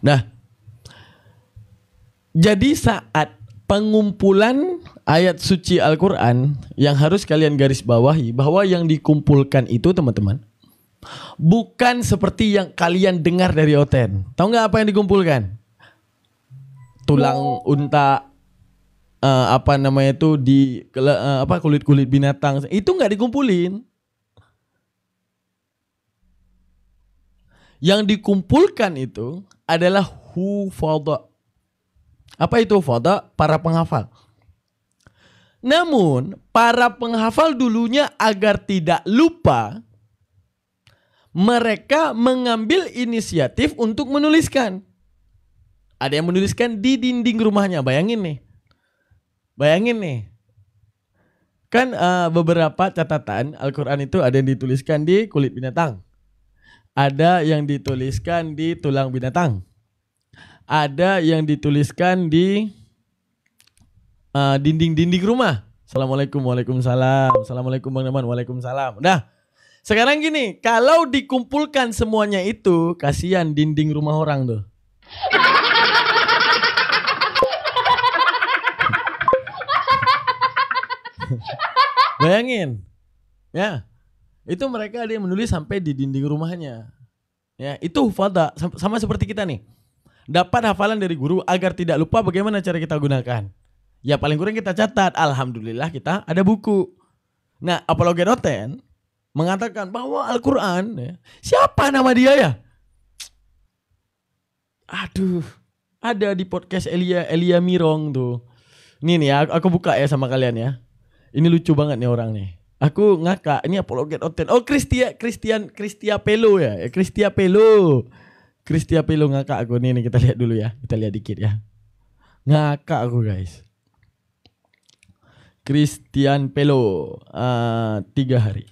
Nah, jadi saat pengumpulan ayat suci Al-Quran yang harus kalian garis bawahi bahwa yang dikumpulkan itu teman-teman bukan seperti yang kalian dengar dari Oten. Tahu nggak apa yang dikumpulkan? Tulang unta, kulit-kulit binatang itu nggak dikumpulin. Yang dikumpulkan itu adalah hufadha. Apa itu hufadha? Para penghafal. Namun para penghafal dulunya agar tidak lupa, mereka mengambil inisiatif untuk menuliskan. Ada yang menuliskan di dinding rumahnya. Bayangin nih. Kan beberapa catatan Al-Quran itu ada yang dituliskan di kulit binatang. Ada yang dituliskan di tulang binatang. Ada yang dituliskan di dinding-dinding rumah. Assalamualaikum, waalaikumsalam. Assalamualaikum Bang Naman, waalaikumsalam. Nah, sekarang gini, kalau dikumpulkan semuanya itu, kasihan dinding rumah orang tuh. Bayangin, ya, itu mereka ada yang menulis sampai di dinding rumahnya. Ya, itu hufadha, sama seperti kita nih. Dapat hafalan dari guru agar tidak lupa bagaimana cara kita gunakan. Ya paling kurang kita catat, alhamdulillah kita ada buku. Nah, Apologet.10 mengatakan bahwa Al-Quran, ya, siapa nama dia ya? Aduh, ada di podcast Elia Mirong tuh. Ini nih ya, aku buka ya sama kalian ya. Ini lucu banget nih orang nih. Aku ngakak, ini Apologet.10. Oh, Christia Pelo ya. Christia Pelo ngakak aku nih kita lihat dulu ya. Kita lihat dikit ya. Ngakak aku guys. Christian Pelo 3 hari.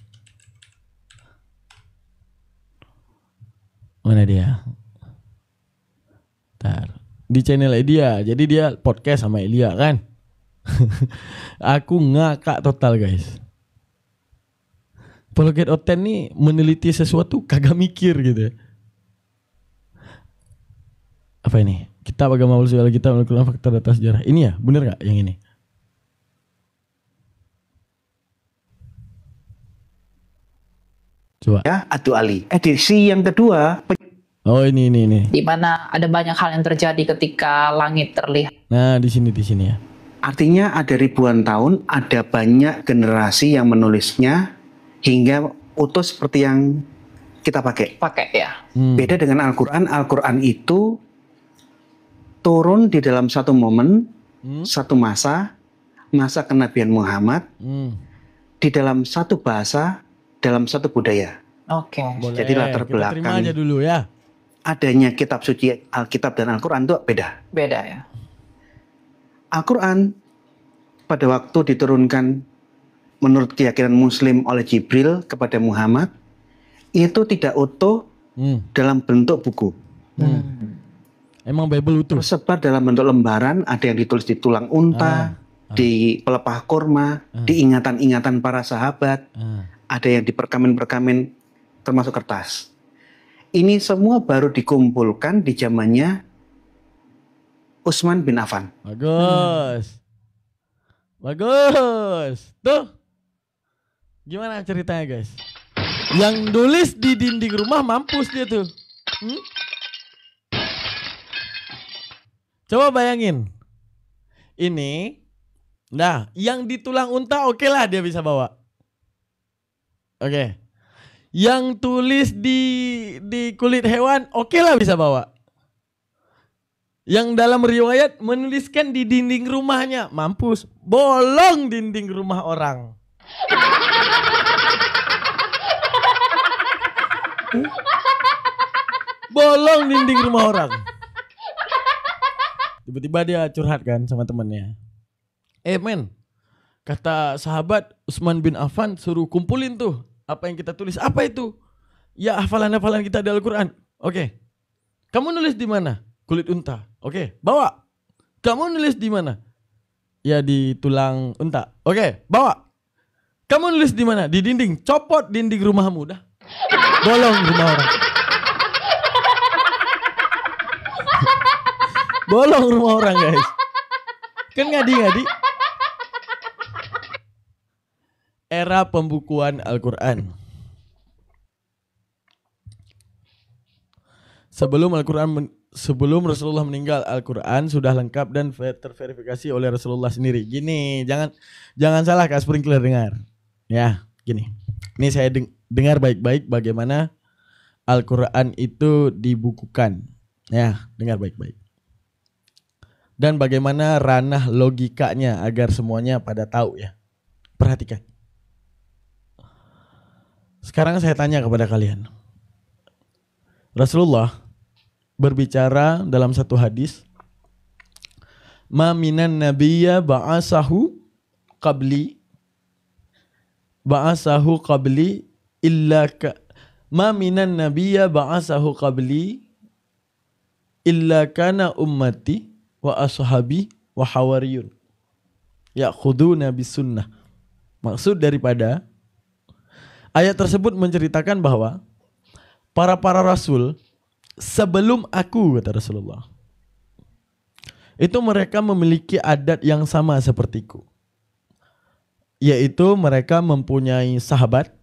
Mana dia? Ntar. Di channel dia. Jadi dia podcast sama Elia kan. Aku ngakak total guys. Apologet.10 nih meneliti sesuatu kagak mikir gitu. Apa ini? Kitab agama segala kitab Al-Quran fakta data sejarah. Ini ya? Bener gak yang ini? Coba. Ya, Atu Ali. Edisi yang kedua. Oh ini. Di mana ada banyak hal yang terjadi ketika langit terlihat. Nah di sini ya. Artinya ada ribuan tahun, ada banyak generasi yang menulisnya hingga utuh seperti yang kita pakai. Ya. Beda dengan Al-Quran. Al-Quran itu turun di dalam satu momen, satu masa kenabian Muhammad, di dalam satu bahasa, dalam satu budaya. Oke. Jadi latar belakang. Kita terima aja dulu ya. Adanya kitab suci Alkitab dan Al-Quran itu beda. Beda ya. Al-Quran pada waktu diturunkan menurut keyakinan Muslim oleh Jibril kepada Muhammad itu tidak utuh dalam bentuk buku. Emang Bible utuh? Tersebar dalam bentuk lembaran, ada yang ditulis di tulang unta, di pelepah kurma, di ingatan-ingatan para sahabat, ada yang di perkamen-perkamen termasuk kertas. Ini semua baru dikumpulkan di zamannya Utsman bin Affan. Bagus. Tuh. Gimana ceritanya guys? Yang nulis di dinding rumah mampus dia tuh. Coba bayangin. Ini. Nah, yang di tulang unta oke lah dia bisa bawa. Oke. Yang tulis di kulit hewan oke lah bisa bawa. Yang dalam riwayat menuliskan di dinding rumahnya, mampus, bolong dinding rumah orang. Bolong dinding rumah orang. Tiba-tiba dia curhat kan sama temennya. Men, kata sahabat Utsman bin Affan suruh kumpulin tuh apa yang kita tulis. Apa itu? Ya hafalan-hafalan kita di Al-Quran. Oke. Kamu nulis di mana? Kulit unta. Oke, bawa. Kamu nulis di mana? Ya di tulang unta. Oke, bawa. Kamu nulis di mana? Di dinding. Copot dinding rumahmu dah. Bolong rumah orang. Bolong rumah orang guys. Kan ngadi-ngadi. Era pembukuan Al-Quran. Sebelum Rasulullah meninggal, Al-Quran sudah lengkap dan terverifikasi oleh Rasulullah sendiri. Gini, jangan salah Kak Sprinkler dengar. Ya, gini. Ini saya dengar baik-baik bagaimana Al-Quran itu dibukukan. Ya, dengar baik-baik. Dan bagaimana ranah logikanya agar semuanya pada tahu ya. Perhatikan. Sekarang saya tanya kepada kalian. Rasulullah berbicara dalam satu hadis, ma minan nabiyya ba'asahu qabli illa ma minan nabiyya ba'asahu qabli illa kana ummati wa ashabi wa hawariyun ya'khuduna bisunnah. Maksud daripada ayat tersebut menceritakan bahwa para rasul sebelum aku, kata Rasulullah, itu mereka memiliki adat yang sama sepertiku. Yaitu mereka mempunyai sahabat,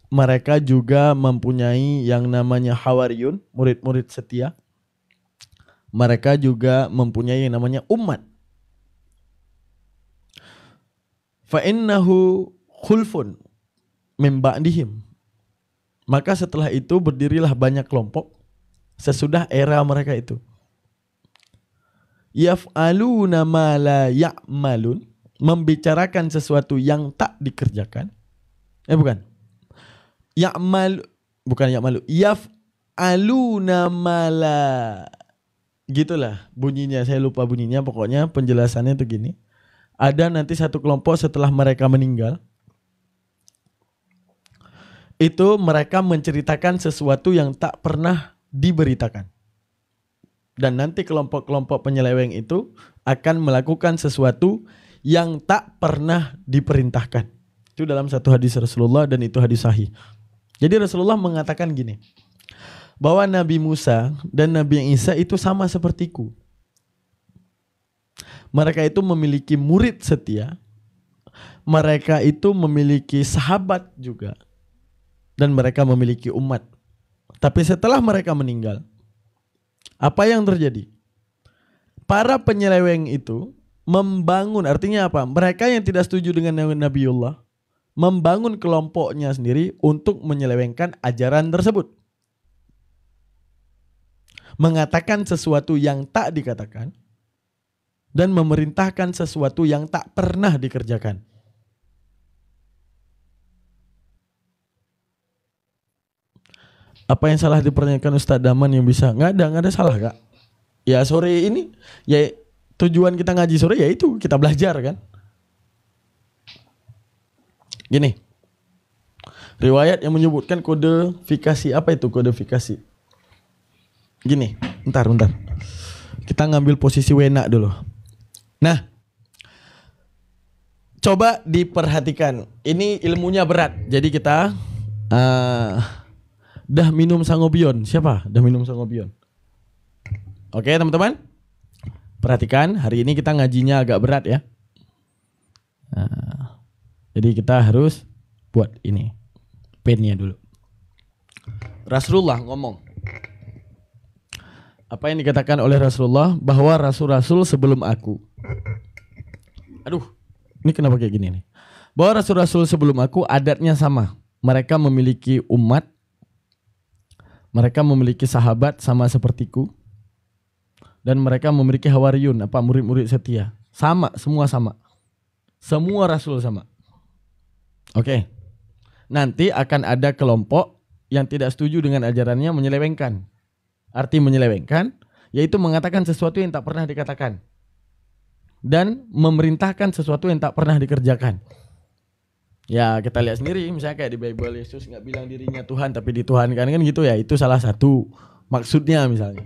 mereka juga mempunyai yang namanya hawariyun, murid-murid setia. Mereka juga mempunyai yang namanya umat. Fa innahu khulfun min ba'dihim. Maka setelah itu berdirilah banyak kelompok sesudah era mereka itu. Yaf'aluna ma la ya'malun, membicarakan sesuatu yang tak dikerjakan. Bukan. Yaf'aluna ma la, gitulah bunyinya, saya lupa bunyinya, pokoknya penjelasannya itu gini. Ada nanti satu kelompok setelah mereka meninggal, itu mereka menceritakan sesuatu yang tak pernah diberitakan. Dan nanti kelompok-kelompok penyeleweng itu akan melakukan sesuatu yang tak pernah diperintahkan. Itu dalam satu hadis Rasulullah dan itu hadis sahih. Jadi Rasulullah mengatakan gini, bahwa Nabi Musa dan Nabi Isa itu sama sepertiku. Mereka itu memiliki murid setia. Mereka itu memiliki sahabat juga. Dan mereka memiliki umat. Tapi setelah mereka meninggal, apa yang terjadi? Para penyeleweng itu membangun, artinya apa? Mereka yang tidak setuju dengan Nabiullah membangun kelompoknya sendiri untuk menyelewengkan ajaran tersebut. Mengatakan sesuatu yang tak dikatakan dan memerintahkan sesuatu yang tak pernah dikerjakan. Apa yang salah dipertanyakan Ustadz Daman yang bisa? Nggak ada salah Kak. Ya sore ini, ya tujuan kita ngaji sore ya itu kita belajar kan. Gini, riwayat yang menyebutkan kodifikasi, apa itu kodifikasi? Gini, bentar. Kita ngambil posisi wena dulu. Nah, coba diperhatikan. Ini ilmunya berat, jadi kita dah minum sangobion. Siapa? Dah minum sangobion. Oke teman-teman, perhatikan hari ini kita ngajinya agak berat ya. Nah, jadi kita harus buat ini pennya dulu. Rasulullah ngomong. Apa yang dikatakan oleh Rasulullah bahwa rasul-rasul sebelum aku. Aduh, ini kenapa kayak gini nih? Bahwa rasul-rasul sebelum aku adatnya sama. Mereka memiliki umat. Mereka memiliki sahabat sama sepertiku. Dan mereka memiliki hawariyun, murid-murid setia. Sama, semua sama. Semua rasul sama. Oke. Nanti akan ada kelompok yang tidak setuju dengan ajarannya, menyelewengkan. Arti menyelewengkan yaitu mengatakan sesuatu yang tak pernah dikatakan dan memerintahkan sesuatu yang tak pernah dikerjakan. Ya kita lihat sendiri, misalnya kayak di Bible Yesus nggak bilang dirinya Tuhan tapi dituhankan kan gitu ya, itu salah satu maksudnya misalnya.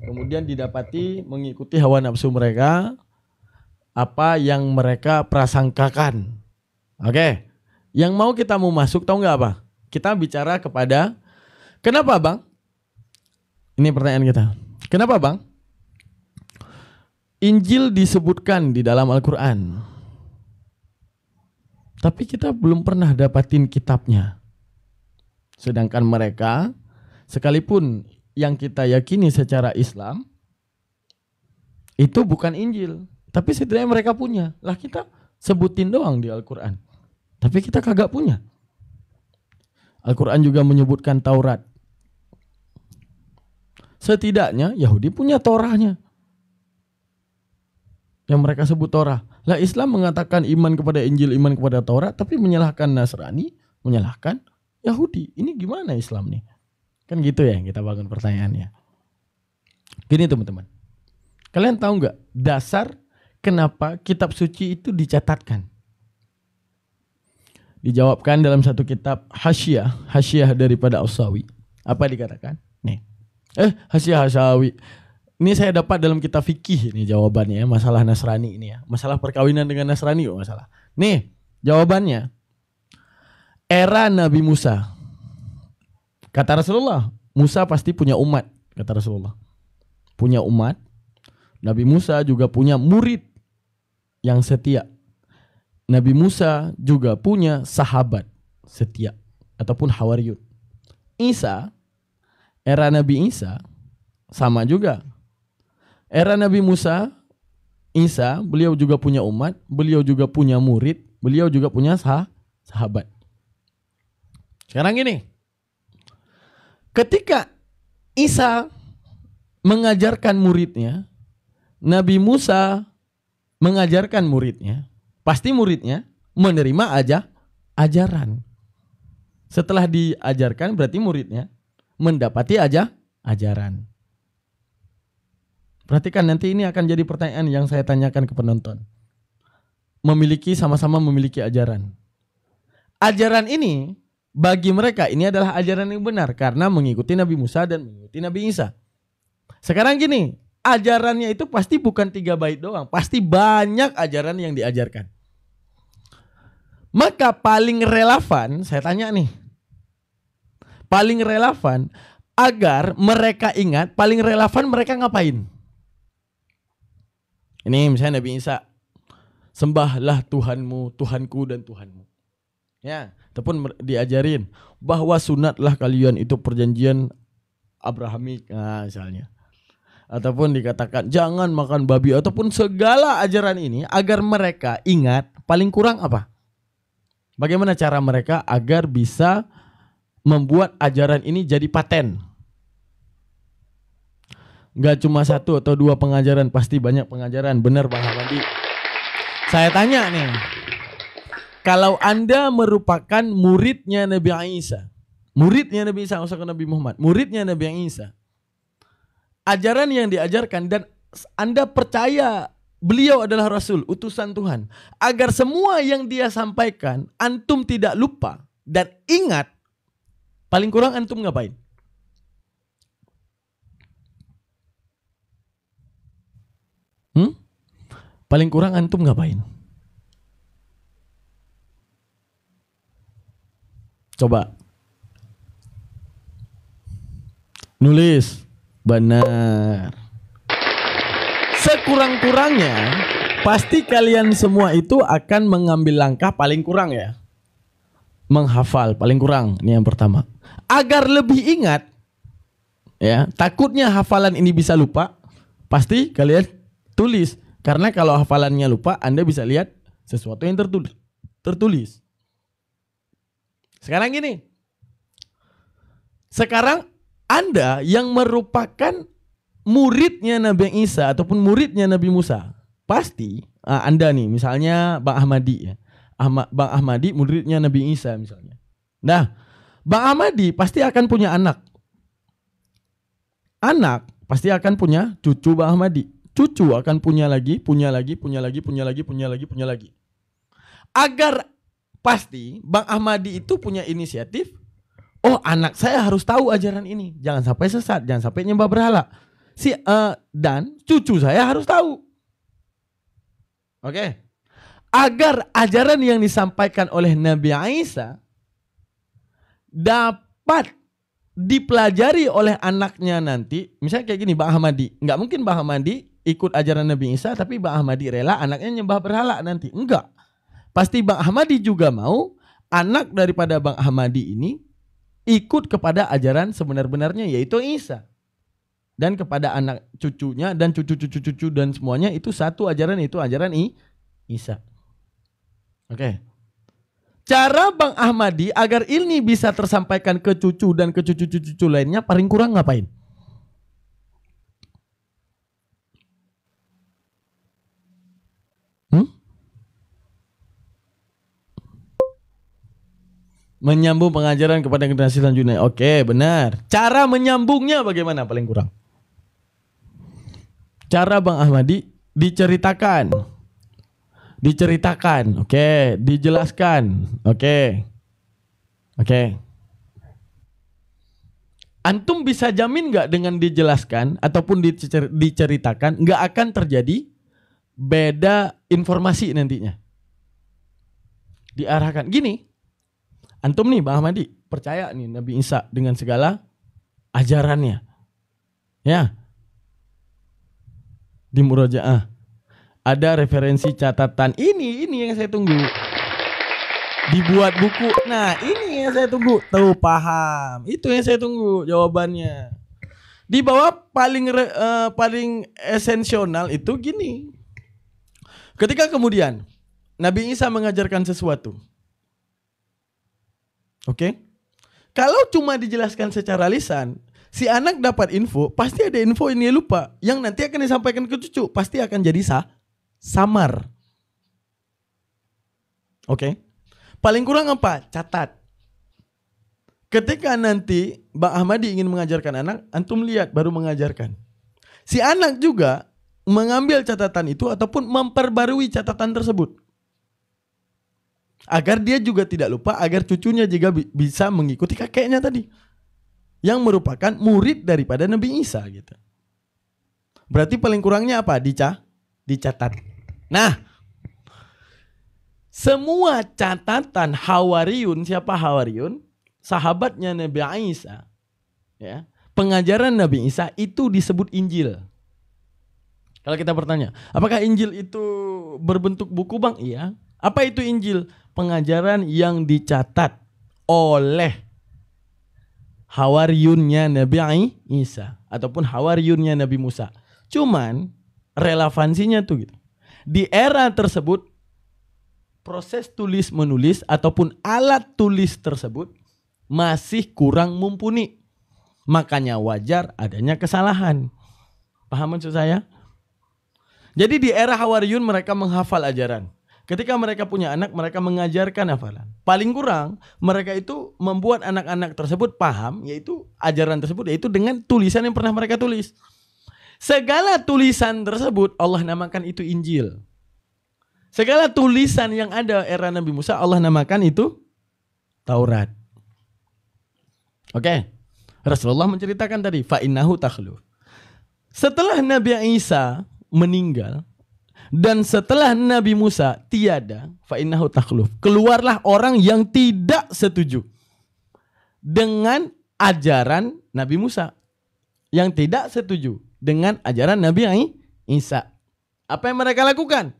Kemudian didapati mengikuti hawa nafsu mereka, apa yang mereka prasangkakan. Oke, yang mau kita mau masuk tahu nggak apa? Kita bicara kepada kenapa bang? Ini pertanyaan kita. Kenapa bang? Injil disebutkan di dalam Al-Quran, tapi kita belum pernah dapatin kitabnya. Sedangkan mereka, sekalipun yang kita yakini secara Islam, itu bukan Injil, tapi setidaknya mereka punya. Lah kita sebutin doang di Al-Quran, tapi kita kagak punya. Al-Quran juga menyebutkan Taurat. Setidaknya Yahudi punya Torahnya, yang mereka sebut Torah. Lah Islam mengatakan iman kepada Injil, iman kepada Taurat, tapi menyalahkan Nasrani, menyalahkan Yahudi. Ini gimana Islam nih? Kan gitu ya yang kita bangun pertanyaannya. Gini teman-teman, kalian tahu nggak dasar kenapa kitab suci itu dicatatkan? Dijawabkan dalam satu kitab Hasyiah daripada As-Sawi. Apa dikatakan? Nih. Hasyiah As-Sawi. Ini saya dapat dalam kitab fikih ini jawabannya, masalah Nasrani ini ya. Masalah perkawinan dengan Nasrani masalah. Nih, jawabannya. Era Nabi Musa. Kata Rasulullah, Musa pasti punya umat, kata Rasulullah. Punya umat. Nabi Musa juga punya murid yang setia. Nabi Musa juga punya sahabat setia ataupun hawariyun. Isa, era Nabi Isa sama juga. Era Nabi Musa, Isa, beliau juga punya umat, beliau juga punya murid, beliau juga punya sahabat. Sekarang gini, ketika Isa mengajarkan muridnya, Nabi Musa mengajarkan muridnya, pasti muridnya menerima ajaran. Setelah diajarkan berarti muridnya mendapati ajaran. Perhatikan, nanti ini akan jadi pertanyaan yang saya tanyakan ke penonton. Sama-sama memiliki ajaran. Ajaran ini bagi mereka ini adalah ajaran yang benar karena mengikuti Nabi Musa dan mengikuti Nabi Isa. Sekarang gini, ajarannya itu pasti bukan 3 bait doang, pasti banyak ajaran yang diajarkan. Maka paling relevan, saya tanya nih, paling relevan agar mereka ingat, paling relevan mereka ngapain? Ini misalnya Nabi Isa, sembahlah Tuhanmu, Tuhanku dan Tuhanmu. Ya, ataupun diajarin bahwa sunatlah kalian itu perjanjian Abrahamik, nah, misalnya. Ataupun dikatakan jangan makan babi, ataupun segala ajaran ini agar mereka ingat, paling kurang apa? Bagaimana cara mereka agar bisa membuat ajaran ini jadi paten? Gak cuma 1 atau 2 pengajaran, pasti banyak pengajaran. Benar Bang Hamadi. Saya tanya nih, kalau Anda merupakan muridnya Nabi Isa, muridnya Nabi Isa, maksudnya Nabi Muhammad, muridnya Nabi Isa, ajaran yang diajarkan dan Anda percaya beliau adalah Rasul, utusan Tuhan, agar semua yang dia sampaikan antum tidak lupa dan ingat, paling kurang antum ngapain? Paling kurang antum ngapain? Coba nulis. Benar. Sekurang-kurangnya pasti kalian semua itu akan mengambil langkah paling kurang ya, menghafal paling kurang. Ini yang pertama. Agar lebih ingat ya, takutnya hafalan ini bisa lupa, pasti kalian tulis. Karena kalau hafalannya lupa, Anda bisa lihat sesuatu yang tertulis. Sekarang gini. Sekarang Anda yang merupakan muridnya Nabi Isa ataupun muridnya Nabi Musa, pasti Anda nih, misalnya Bang Ahmadi ya. Bang Ahmadi muridnya Nabi Isa misalnya. Nah, Bang Ahmadi pasti akan punya anak. Anak pasti akan punya cucu Bang Ahmadi. Cucu akan punya lagi. Agar pasti Bang Ahmadi itu punya inisiatif, oh anak saya harus tahu ajaran ini, jangan sampai sesat, jangan sampai nyembah berhala. Dan cucu saya harus tahu. Oke. Agar ajaran yang disampaikan oleh Nabi Isa dapat dipelajari oleh anaknya nanti. Misalnya kayak gini, Bang Ahmadi. Nggak mungkin Bang Ahmadi ikut ajaran Nabi Isa, tapi Bang Ahmadi rela anaknya nyembah berhala nanti. Enggak. Pasti Bang Ahmadi juga mau anak daripada Bang Ahmadi ini ikut kepada ajaran sebenar-benarnya, yaitu Isa. Dan kepada anak cucunya dan cucu-cucu dan semuanya itu satu ajaran, itu ajaran Isa. Oke. Cara Bang Ahmadi agar ini bisa tersampaikan ke cucu dan ke cucu-cucu lainnya paling kurang ngapain? Menyambung pengajaran kepada generasi selanjutnya. Oke, benar. Cara menyambungnya bagaimana paling kurang? Cara Bang Ahmadi diceritakan. Oke, dijelaskan. Oke. Antum bisa jamin nggak dengan dijelaskan ataupun diceritakan nggak akan terjadi beda informasi nantinya? Diarahkan. Gini, antum nih Bang Ahmadi percaya nih Nabi Isa dengan segala ajarannya. Ya. Di murojaah ada referensi catatan, ini yang saya tunggu. Dibuat buku. Nah, ini yang saya tunggu. Tuh, paham. Itu yang saya tunggu jawabannya. Di bawah paling esensional itu gini. Ketika kemudian Nabi Isa mengajarkan sesuatu. Oke? Kalau cuma dijelaskan secara lisan, si anak dapat info, pasti ada info ini lupa. Yang nanti akan disampaikan ke cucu, pasti akan jadi samar. Oke. Paling kurang apa? Catat. Ketika nanti Bang Ahmadi ingin mengajarkan anak, antum lihat baru mengajarkan. Si anak juga mengambil catatan itu ataupun memperbarui catatan tersebut. Agar dia juga tidak lupa, agar cucunya juga bisa mengikuti kakeknya tadi. Yang merupakan murid daripada Nabi Isa gitu. Berarti paling kurangnya apa? Dicatat. Nah, semua catatan Hawariyun, siapa Hawariyun? Sahabatnya Nabi Isa. Ya, pengajaran Nabi Isa itu disebut Injil. Kalau kita bertanya, apakah Injil itu berbentuk buku Bang? Iya. Apa itu Injil? Pengajaran yang dicatat oleh Hawariyunnya Nabi Isa ataupun Hawariyunnya Nabi Musa. Cuman relevansinya tuh gitu. Di era tersebut proses tulis menulis ataupun alat tulis tersebut masih kurang mumpuni. Makanya wajar adanya kesalahan. Paham maksud saya? Jadi di era Hawariyun mereka menghafal ajaran. Ketika mereka punya anak, mereka mengajarkan hafalan. Paling kurang, mereka itu membuat anak-anak tersebut paham, yaitu ajaran tersebut, yaitu dengan tulisan yang pernah mereka tulis. Segala tulisan tersebut, Allah namakan itu Injil. Segala tulisan yang ada era Nabi Musa, Allah namakan itu Taurat. Oke. Rasulullah menceritakan tadi, fa'innahu takhlu. Setelah Nabi Isa meninggal, dan setelah Nabi Musa tiada, fa'innahu takhluf. Keluarlah orang yang tidak setuju dengan ajaran Nabi Musa. Yang tidak setuju dengan ajaran Nabi Isa. Apa yang mereka lakukan?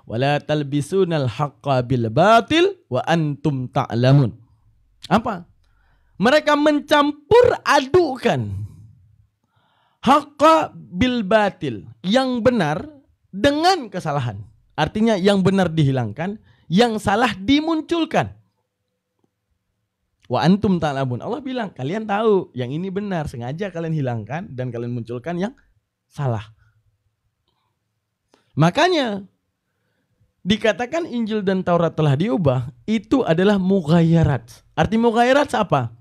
Wala talbisunal haqqa bil batil wa antum ta'lamun. Apa? Mereka mencampur adukan haqqa bil batil, yang benar dengan kesalahan. Artinya yang benar dihilangkan, yang salah dimunculkan. Wa antum ta'lamun. Allah bilang, kalian tahu yang ini benar, sengaja kalian hilangkan dan kalian munculkan yang salah. Makanya dikatakan Injil dan Taurat telah diubah, itu adalah mughayyarat. Arti mughayyarat apa?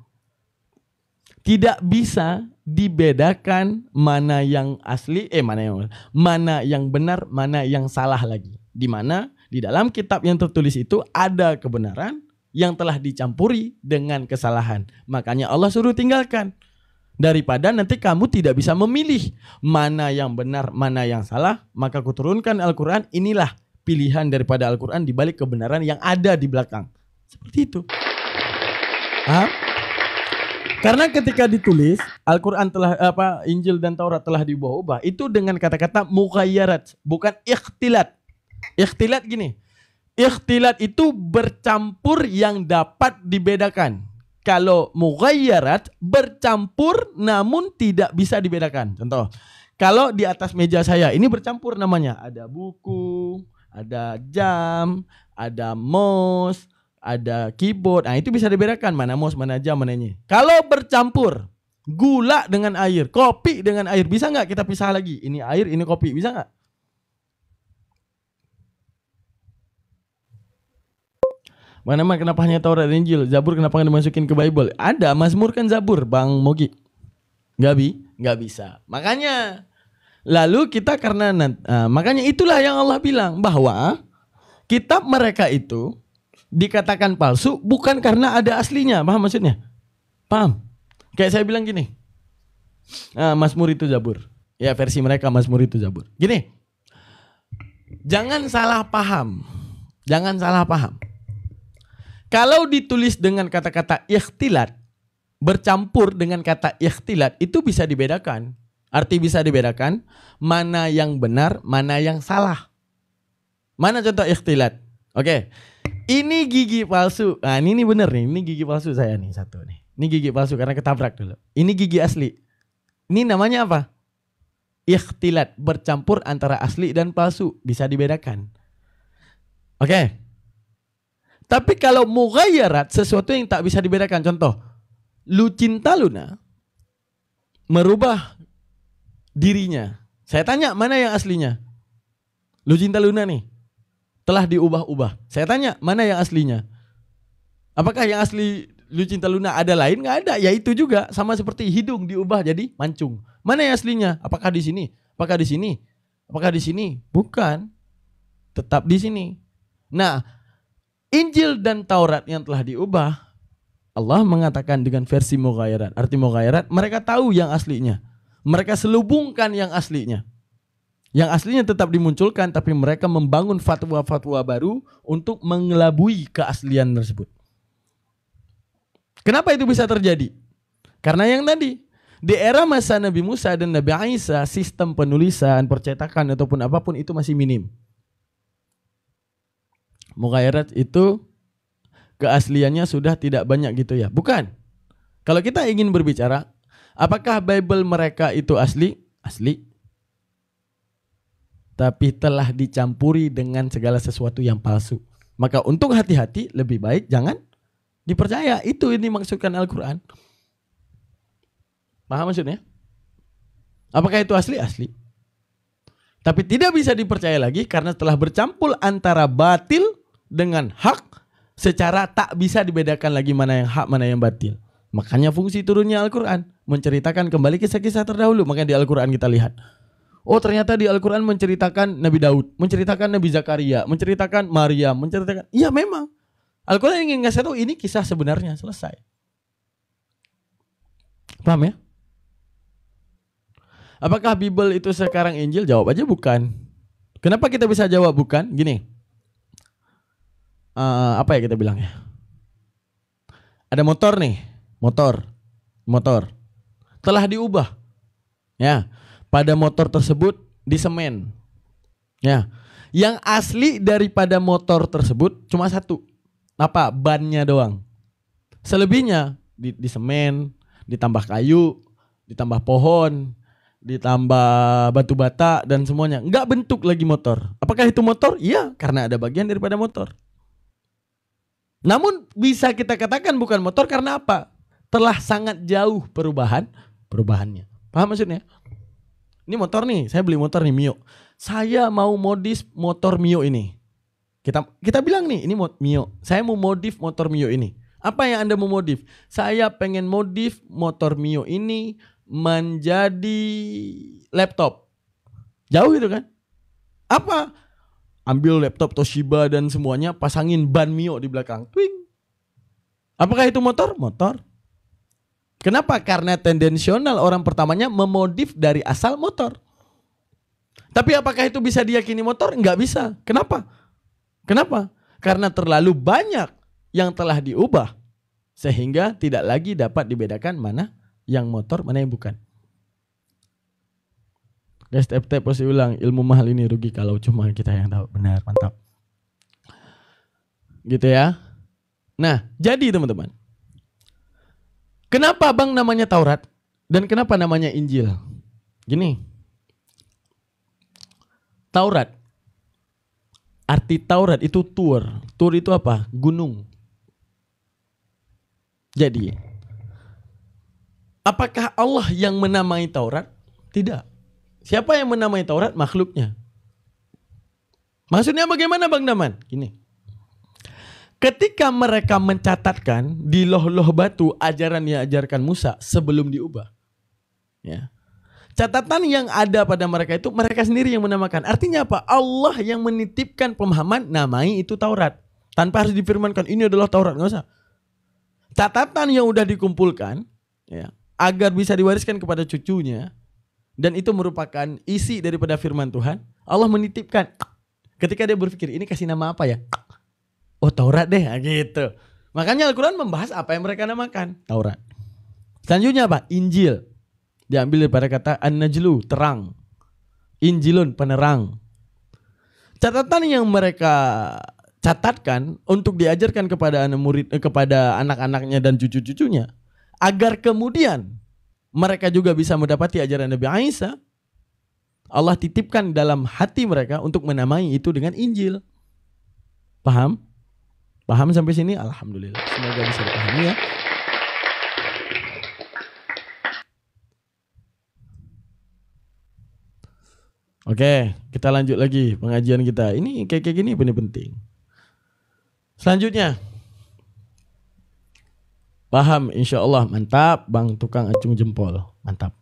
Tidak bisa dibedakan mana yang asli, mana yang benar, mana yang salah lagi. Di mana di dalam kitab yang tertulis itu ada kebenaran yang telah dicampuri dengan kesalahan. Makanya Allah suruh tinggalkan. Daripada nanti kamu tidak bisa memilih mana yang benar, mana yang salah, maka kuturunkan Al-Quran, inilah pilihan daripada Al-Quran dibalik kebenaran yang ada di belakang. Seperti itu. Karena ketika ditulis Al-Quran telah Injil dan Taurat telah diubah-ubah itu dengan kata-kata mughayyarat, bukan ikhtilat. Ikhtilat gini. Ikhtilat itu bercampur yang dapat dibedakan. Kalau mughayyarat bercampur namun tidak bisa dibedakan. Contoh, kalau di atas meja saya ini bercampur namanya. Ada buku, ada jam, ada mouse, ada keyboard. Nah, itu bisa dibedakan mana mouse, mana jam, mana ini. Kalau bercampur gula dengan air, kopi dengan air, bisa nggak kita pisah lagi? Ini air, ini kopi, bisa nggak? Mana kenapa hanya Taurat dan Injil? Zabur kenapa nggak dimasukin ke Bible? Ada, Mazmur kan Zabur, Bang Mogi. Nggak bisa. Makanya lalu kita makanya itulah yang Allah bilang bahwa kitab mereka itu dikatakan palsu bukan karena ada aslinya. Paham maksudnya? Paham? Kayak saya bilang gini. Mazmur itu Zabur. Ya versi mereka Mazmur itu Zabur. Gini. Jangan salah paham. Jangan salah paham. Kalau ditulis dengan kata-kata ikhtilat, bercampur dengan kata ikhtilat, itu bisa dibedakan. Arti bisa dibedakan mana yang benar, mana yang salah. Mana contoh ikhtilat? Oke. Ini gigi palsu. Nah, ini bener nih. Ini gigi palsu saya nih satu nih. Ini gigi palsu karena ketabrak dulu. Ini gigi asli. Ini namanya apa? Ikhtilat, bercampur antara asli dan palsu, bisa dibedakan. Oke. Tapi kalau mughayyarat, sesuatu yang tak bisa dibedakan. Contoh, Lucinta Luna merubah dirinya. Saya tanya, mana yang aslinya? Lucinta Luna nih telah diubah-ubah. Saya tanya, mana yang aslinya? Apakah yang asli Lucinta Luna ada lain? Nggak ada. Ya itu juga sama seperti hidung diubah jadi mancung. Mana yang aslinya? Apakah di sini? Apakah di sini? Apakah di sini? Bukan. Tetap di sini. Nah, Injil dan Taurat yang telah diubah, Allah mengatakan dengan versi mughayyarat. Arti mughayyarat, mereka tahu yang aslinya. Mereka selubungkan yang aslinya. Yang aslinya tetap dimunculkan, tapi mereka membangun fatwa-fatwa baru untuk mengelabui keaslian tersebut. Kenapa itu bisa terjadi? Karena yang tadi, di era masa Nabi Musa dan Nabi Isa, sistem penulisan, percetakan ataupun apapun itu masih minim. Mughayyarat itu keasliannya sudah tidak banyak gitu ya. Bukan. Kalau kita ingin berbicara, apakah Bible mereka itu asli? Asli. Tapi telah dicampuri dengan segala sesuatu yang palsu. Maka untuk hati-hati lebih baik jangan dipercaya. Itu yang dimaksudkan Al-Quran. Paham maksudnya? Apakah itu asli? Asli. Tapi tidak bisa dipercaya lagi karena telah bercampur antara batil dengan hak, secara tak bisa dibedakan lagi mana yang hak, mana yang batil. Makanya fungsi turunnya Al-Quran, menceritakan kembali kisah-kisah terdahulu. Makanya di Al-Quran kita lihat, oh ternyata di Al-Quran menceritakan Nabi Daud, menceritakan Nabi Zakaria, menceritakan Maryam, menceritakan. Iya memang Al-Quran ingin ngasih tahu ini kisah sebenarnya, selesai. Paham ya? Apakah Bible itu sekarang Injil? Jawab aja bukan. Kenapa kita bisa jawab bukan? Gini. Apa ya kita bilang ya? Ada motor nih, motor telah diubah, ya. Pada motor tersebut disemen, ya. Yang asli daripada motor tersebut cuma satu, apa? Bannya doang. Selebihnya disemen, ditambah kayu, ditambah pohon, ditambah batu bata dan semuanya. Enggak bentuk lagi motor. Apakah itu motor? Iya, karena ada bagian daripada motor. Namun bisa kita katakan bukan motor karena apa? Telah sangat jauh perubahannya. Paham maksudnya? Ini motor nih, saya beli motor nih Mio. Saya mau modif motor Mio ini. Kita bilang nih, ini Mio. Saya mau modif motor Mio ini. Apa yang Anda mau modif? Saya pengen modif motor Mio ini menjadi laptop. Jauh gitu kan? Apa? Ambil laptop Toshiba dan semuanya, pasangin ban Mio di belakang. Twing. Apakah itu motor? Motor. Kenapa? Karena tendensional orang pertamanya memodif dari asal motor. Tapi apakah itu bisa diyakini motor? Enggak bisa. Kenapa? Karena terlalu banyak yang telah diubah Sehingga tidak lagi dapat dibedakan mana yang motor, mana yang bukan. Guys, tap-tap pasti ulang. Ilmu mahal ini rugi kalau cuma kita yang tahu. Benar, mantap. Gitu ya. Nah, jadi teman-teman. Kenapa Bang namanya Taurat? Dan kenapa namanya Injil? Gini. Taurat. Arti Taurat itu tur. Tur itu apa? Gunung. Jadi, apakah Allah yang menamai Taurat? Tidak. Siapa yang menamai Taurat? Makhluknya. Maksudnya bagaimana Bang Daman? Gini. Ketika mereka mencatatkan di loh-loh batu ajaran yang diajarkan Musa sebelum diubah. Ya. Catatan yang ada pada mereka itu mereka sendiri yang menamakan. Artinya apa? Allah yang menitipkan pemahaman namai itu Taurat. Tanpa harus difirmankan ini adalah Taurat. Nggak usah. Catatan yang udah dikumpulkan ya, agar bisa diwariskan kepada cucunya. Dan itu merupakan isi daripada firman Tuhan. Allah menitipkan. Ketika dia berpikir, ini kasih nama apa ya? Oh Taurat deh, gitu. Makanya Al-Quran membahas apa yang mereka namakan. Taurat. Selanjutnya apa? Injil. Diambil daripada kata An-Najlu, terang. Injilun, penerang. Catatan yang mereka catatkan untuk diajarkan kepada kepada anak-anaknya dan cucu-cucunya. Agar kemudian mereka juga bisa mendapati ajaran Nabi Isa. Allah titipkan dalam hati mereka untuk menamai itu dengan Injil. Paham? Paham sampai sini? Alhamdulillah. Semoga bisa dipahami ya. Oke, kita lanjut lagi pengajian kita. Ini kayak gini penting. Selanjutnya. Paham insya Allah, mantap Bang tukang acung jempol, mantap.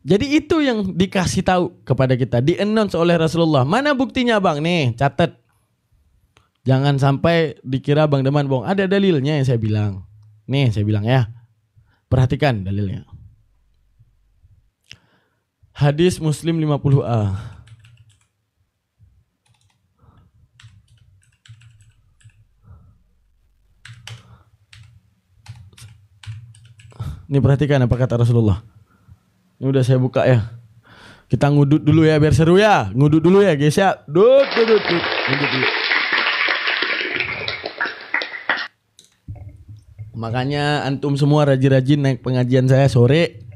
Jadi itu yang dikasih tahu kepada kita, di-announce oleh Rasulullah. Mana buktinya Bang? Nih catat. Jangan sampai dikira Bang Daman bohong. Ada dalilnya yang saya bilang. Nih saya bilang ya, perhatikan dalilnya. Hadis Muslim 50A. Ini perhatikan apa kata Rasulullah. Ini udah saya buka ya. Kita ngudut dulu ya biar seru ya. Ngudut dulu ya guys ya. Ngudut dulu. Makanya antum semua rajin-rajin naik pengajian saya sore.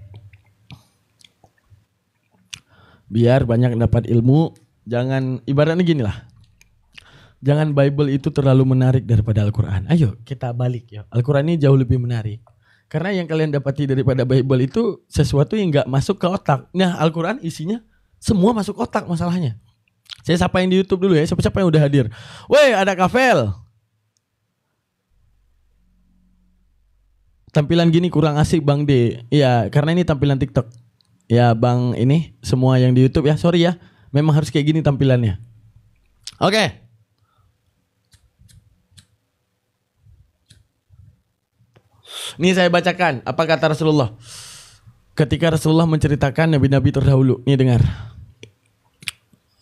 Biar banyak dapat ilmu. Jangan, ibaratnya gini lah. Jangan Bible itu terlalu menarik daripada Al-Quran. Ayo kita balik ya. Al-Quran ini jauh lebih menarik. Karena yang kalian dapati daripada Bible itu sesuatu yang gak masuk ke otak. Nah Al-Quran isinya semua masuk otak masalahnya. Saya sapain di YouTube dulu ya. Siapa-siapa yang udah hadir. Weh ada Kafel. Tampilan gini kurang asik Bang D. Iya karena ini tampilan TikTok. Ya Bang ini semua yang di YouTube ya. Sorry ya. Memang harus kayak gini tampilannya. Oke. Ini saya bacakan apa kata Rasulullah. Ketika Rasulullah menceritakan nabi-nabi terdahulu. Nih dengar.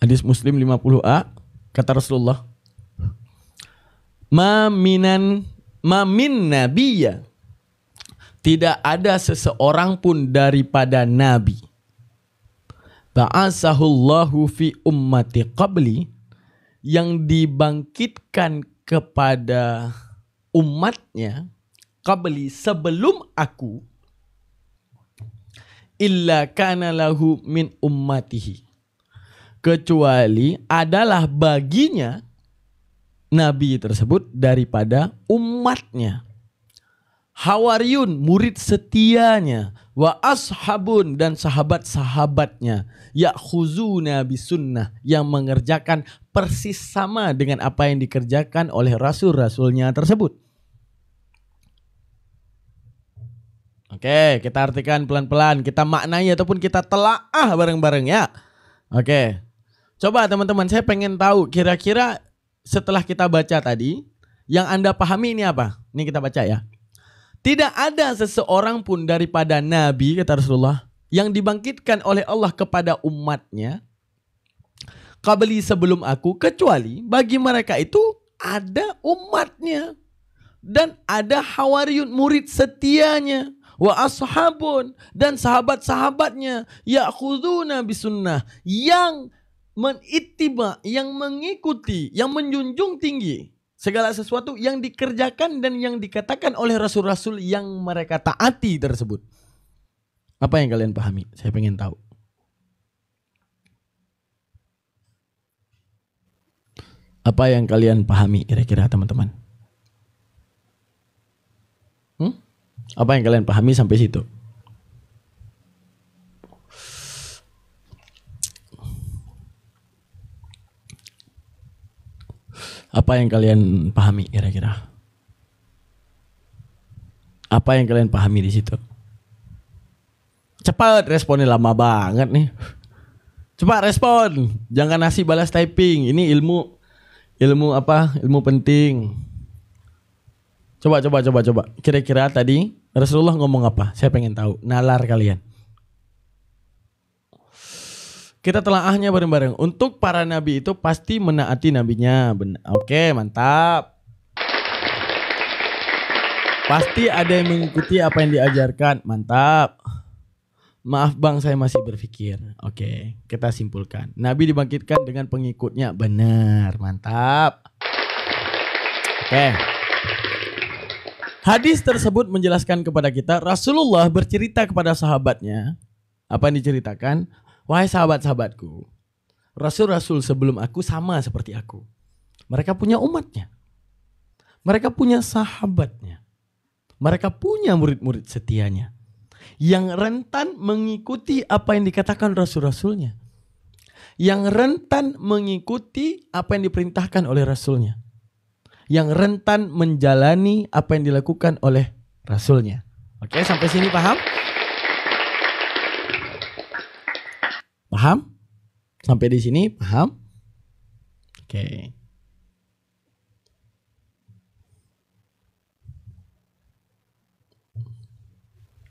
Hadis Muslim 50A. Kata Rasulullah. Ma min nabiyya. Tidak ada seseorang pun daripada nabi. Ba'asahullahu fi ummati qabli. Yang dibangkitkan kepada umatnya. Qabli sebelum aku. Illa kana lahu min ummatihi. Kecuali adalah baginya nabi tersebut daripada umatnya. Hawariyun murid setianya. Wa ashabun dan sahabat-sahabatnya. Ya'khuzuna bisunnah. Yang mengerjakan persis sama dengan apa yang dikerjakan oleh rasul-rasulnya tersebut. Oke, kita artikan pelan-pelan, kita maknai ataupun kita telaah bareng-bareng ya. Oke. Coba teman-teman, saya pengen tahu kira-kira setelah kita baca tadi, yang Anda pahami ini apa? Ini kita baca ya. Tidak ada seseorang pun daripada Nabi, kata Rasulullah, yang dibangkitkan oleh Allah kepada umatnya, qabli sebelum aku, kecuali bagi mereka itu ada umatnya. Dan ada hawariyun, murid setianya. Wa ashabun, dan sahabat-sahabatnya. Ya'khuduna bisunnah, yang menittiba, yang mengikuti, yang menjunjung tinggi segala sesuatu yang dikerjakan dan yang dikatakan oleh rasul-rasul yang mereka taati tersebut. Apa yang kalian pahami? Saya pengen tahu. Apa yang kalian pahami kira-kira teman-teman? Apa yang kalian pahami sampai situ? Apa yang kalian pahami kira-kira? Apa yang kalian pahami di situ? Cepat responnya, lama banget nih. Cepat respon. Jangan nasi balas typing. Ini ilmu apa? Ilmu penting. Coba. Kira-kira tadi Rasulullah ngomong apa? Saya pengen tahu. Nalar kalian. Kita telaahnya bareng-bareng. Untuk para nabi itu pasti menaati nabinya. Oke, mantap. Pasti ada yang mengikuti apa yang diajarkan. Mantap. Maaf bang, saya masih berpikir. Oke, kita simpulkan. Nabi dibangkitkan dengan pengikutnya. Benar, mantap. Oke. Hadis tersebut menjelaskan kepada kita, Rasulullah bercerita kepada sahabatnya. Apa yang diceritakan? Wahai sahabat-sahabatku, rasul-rasul sebelum aku sama seperti aku. Mereka punya umatnya. Mereka punya sahabatnya. Mereka punya murid-murid setianya. Yang rentan mengikuti apa yang dikatakan rasul-rasulnya. Yang rentan mengikuti apa yang diperintahkan oleh rasulnya. Yang rentan menjalani apa yang dilakukan oleh rasulnya. Oke, sampai sini paham? Paham? Sampai di sini paham? Oke.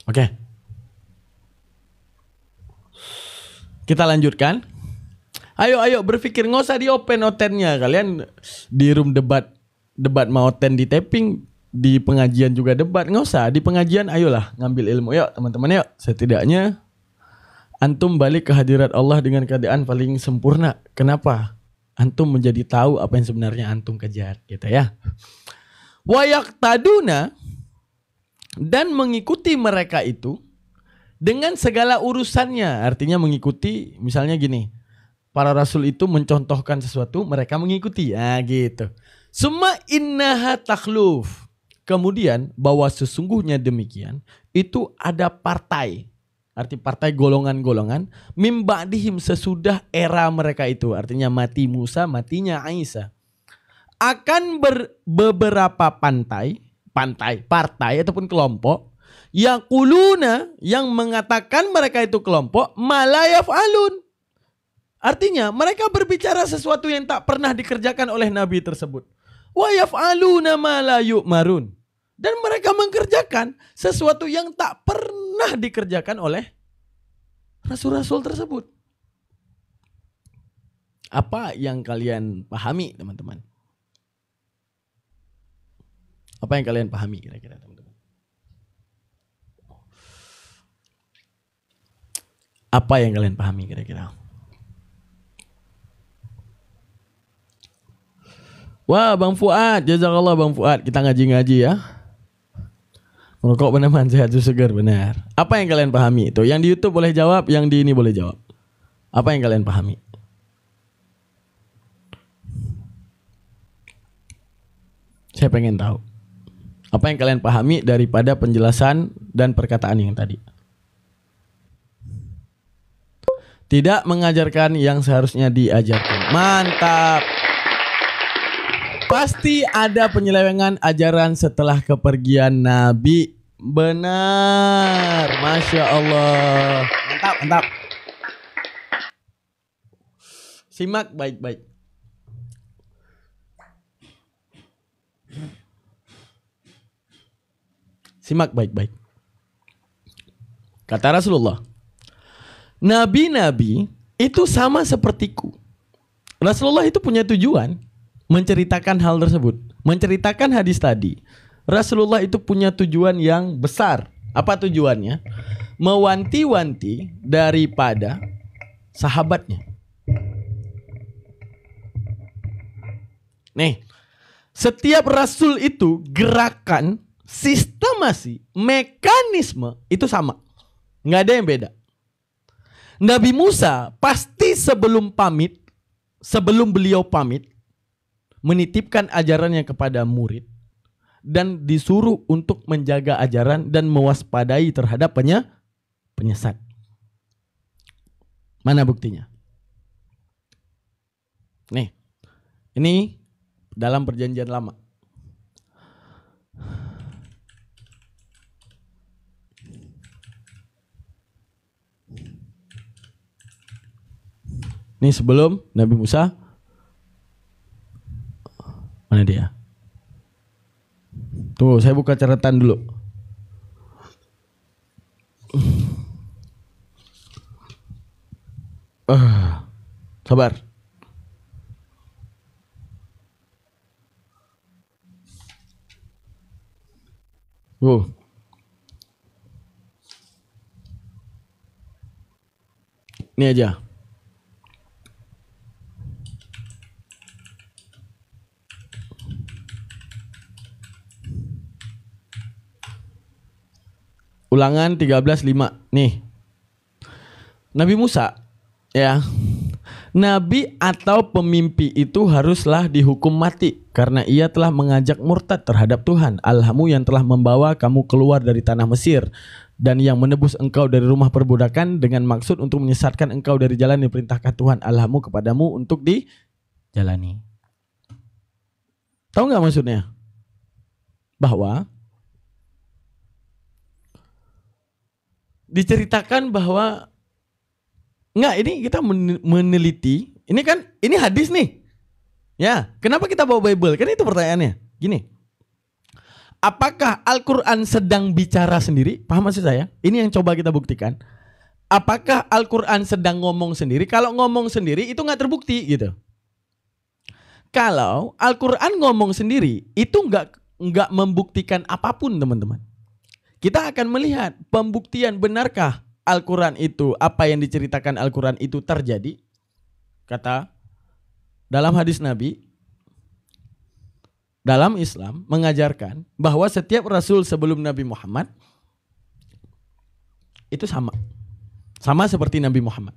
Oke. Kita lanjutkan. Ayo berpikir, nggak usah di open otennya. Kalian di room debat mau oten di taping, di pengajian juga debat, nggak usah. Di pengajian ayolah ngambil ilmu. Yuk teman-teman, yuk. Setidaknya antum balik ke hadirat Allah dengan keadaan paling sempurna. Kenapa? Antum menjadi tahu apa yang sebenarnya antum kejar, gitu ya. Wa yaqtaduna, dan mengikuti mereka itu dengan segala urusannya. Artinya mengikuti, misalnya gini, para rasul itu mencontohkan sesuatu, mereka mengikuti. Nah gitu. Summa innaha takhluf. Kemudian bahwa sesungguhnya demikian, itu ada partai. Arti partai golongan-golongan. Mim ba'dihim, sesudah era mereka itu. Artinya mati Musa, matinya Isa. Akan beberapa partai ataupun kelompok. Yaquluna, yang mengatakan mereka itu kelompok. Malayaf alun. Artinya mereka berbicara sesuatu yang tak pernah dikerjakan oleh Nabi tersebut. Wa yaf'aluna ma la yu'marun. Dan mereka mengerjakan sesuatu yang tak pernah dikerjakan oleh rasul-rasul tersebut. Apa yang kalian pahami, teman-teman? Apa yang kalian pahami kira-kira, teman-teman? Apa yang kalian pahami kira-kira? Wah, Bang Fuad, jazakallah Bang Fuad. Kita ngaji-ngaji ya. Merokok benar sehat segar, benar. Apa yang kalian pahami itu? Yang di YouTube boleh jawab, yang di ini boleh jawab. Apa yang kalian pahami? Saya pengen tahu. Apa yang kalian pahami daripada penjelasan dan perkataan yang tadi? Tidak mengajarkan yang seharusnya diajarkan. Mantap. Pasti ada penyelewengan ajaran setelah kepergian Nabi. Benar. Masya Allah. Mantap. Simak baik-baik. Simak baik-baik. Kata Rasulullah, nabi-nabi itu sama sepertiku. Rasulullah itu punya tujuan menceritakan hal tersebut, menceritakan hadis tadi. Rasulullah itu punya tujuan yang besar. Apa tujuannya? Mewanti-wanti daripada sahabatnya. Nih, setiap rasul itu gerakan, sistemasi, mekanisme itu sama. Nggak ada yang beda. Nabi Musa pasti sebelum beliau pamit, menitipkan ajarannya kepada murid dan disuruh untuk menjaga ajaran dan mewaspadai terhadap penyesat. Mana buktinya? Nih, ini dalam perjanjian lama. Ini sebelum Nabi Musa. Mana dia? Tuh, saya buka catatan dulu. Sabar. Ini aja. Ulangan 13:5. Nih. Nabi Musa, ya. Nabi atau pemimpi itu haruslah dihukum mati karena ia telah mengajak murtad terhadap Tuhan Allahmu yang telah membawa kamu keluar dari tanah Mesir dan yang menebus engkau dari rumah perbudakan dengan maksud untuk menyesatkan engkau dari jalan yang diperintahkan Tuhan Allahmu kepadamu untuk dijalani. Tahu nggak maksudnya? Bahwa diceritakan bahwa enggak, ini kita meneliti. Ini kan, ini hadis nih. Ya, kenapa kita bawa Bible? Kan itu pertanyaannya. Gini. Apakah Al-Quran sedang bicara sendiri? Paham maksud saya? Ini yang coba kita buktikan. Apakah Al-Quran sedang ngomong sendiri? Kalau ngomong sendiri itu nggak terbukti gitu. Kalau Al-Quran ngomong sendiri itu nggak membuktikan apapun, teman-teman. Kita akan melihat pembuktian benarkah Al-Quran itu, apa yang diceritakan Al-Quran itu terjadi. Kata dalam hadis Nabi, dalam Islam mengajarkan bahwa setiap Rasul sebelum Nabi Muhammad itu sama. Sama seperti Nabi Muhammad.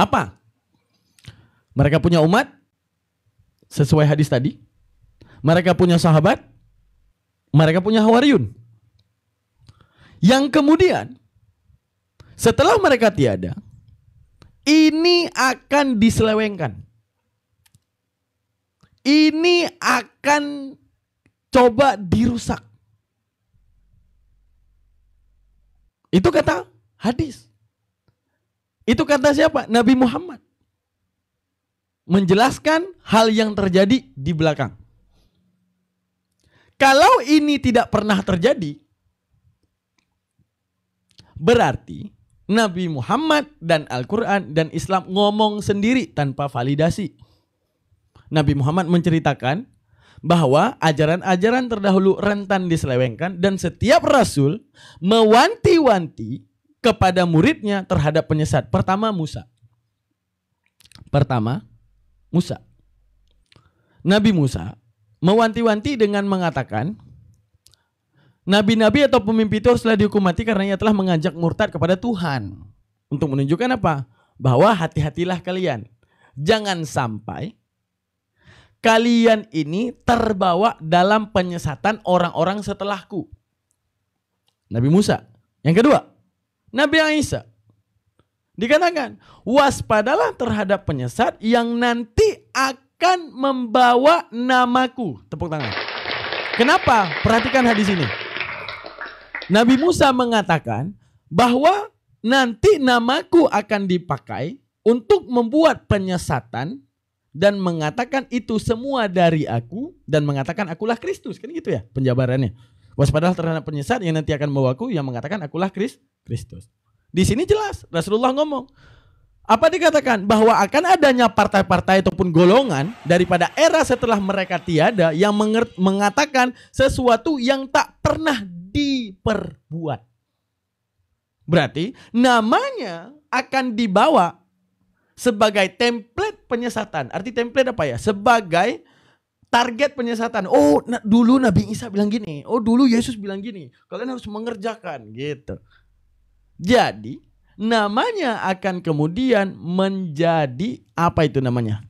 Apa? Mereka punya umat sesuai hadis tadi. Mereka punya sahabat. Mereka punya hawariyun. Yang kemudian setelah mereka tiada, ini akan diselewengkan. Ini akan coba dirusak. Itu kata hadis. Itu kata siapa? Nabi Muhammad. Menjelaskan hal yang terjadi di belakang. Kalau ini tidak pernah terjadi, berarti Nabi Muhammad dan Al-Quran dan Islam ngomong sendiri tanpa validasi. Nabi Muhammad menceritakan bahwa ajaran-ajaran terdahulu rentan diselewengkan dan setiap Rasul mewanti-wanti kepada muridnya terhadap penyesat. Pertama Musa. Nabi Musa mewanti-wanti dengan mengatakan, nabi-nabi atau pemimpin itu haruslah dihukum mati karena ia telah mengajak murtad kepada Tuhan. Untuk menunjukkan apa? Bahwa hati-hatilah kalian. Jangan sampai kalian ini terbawa dalam penyesatan orang-orang setelahku. Nabi Musa. Yang kedua, Nabi Isa. Dikatakan, waspadalah terhadap penyesat yang nanti akan membawa namaku. Tepuk tangan. Kenapa? Perhatikan hadis ini. Nabi Musa mengatakan bahwa nanti namaku akan dipakai untuk membuat penyesatan dan mengatakan itu semua dari aku dan mengatakan akulah Kristus. Kan gitu ya penjabarannya. Waspadalah terhadap penyesat yang nanti akan membawaku yang mengatakan akulah Kristus. Di sini jelas Rasulullah ngomong Apa dikatakan? Bahwa akan adanya partai-partai ataupun golongan daripada era setelah mereka tiada yang mengatakan sesuatu yang tak pernah diperbuat. Berarti namanya akan dibawa sebagai template penyesatan. Arti template apa ya? Sebagai target penyesatan. Oh, dulu Nabi Isa bilang gini. Oh, dulu Yesus bilang gini. Kalian harus mengerjakan gitu. Jadi namanya akan kemudian menjadi apa itu namanya?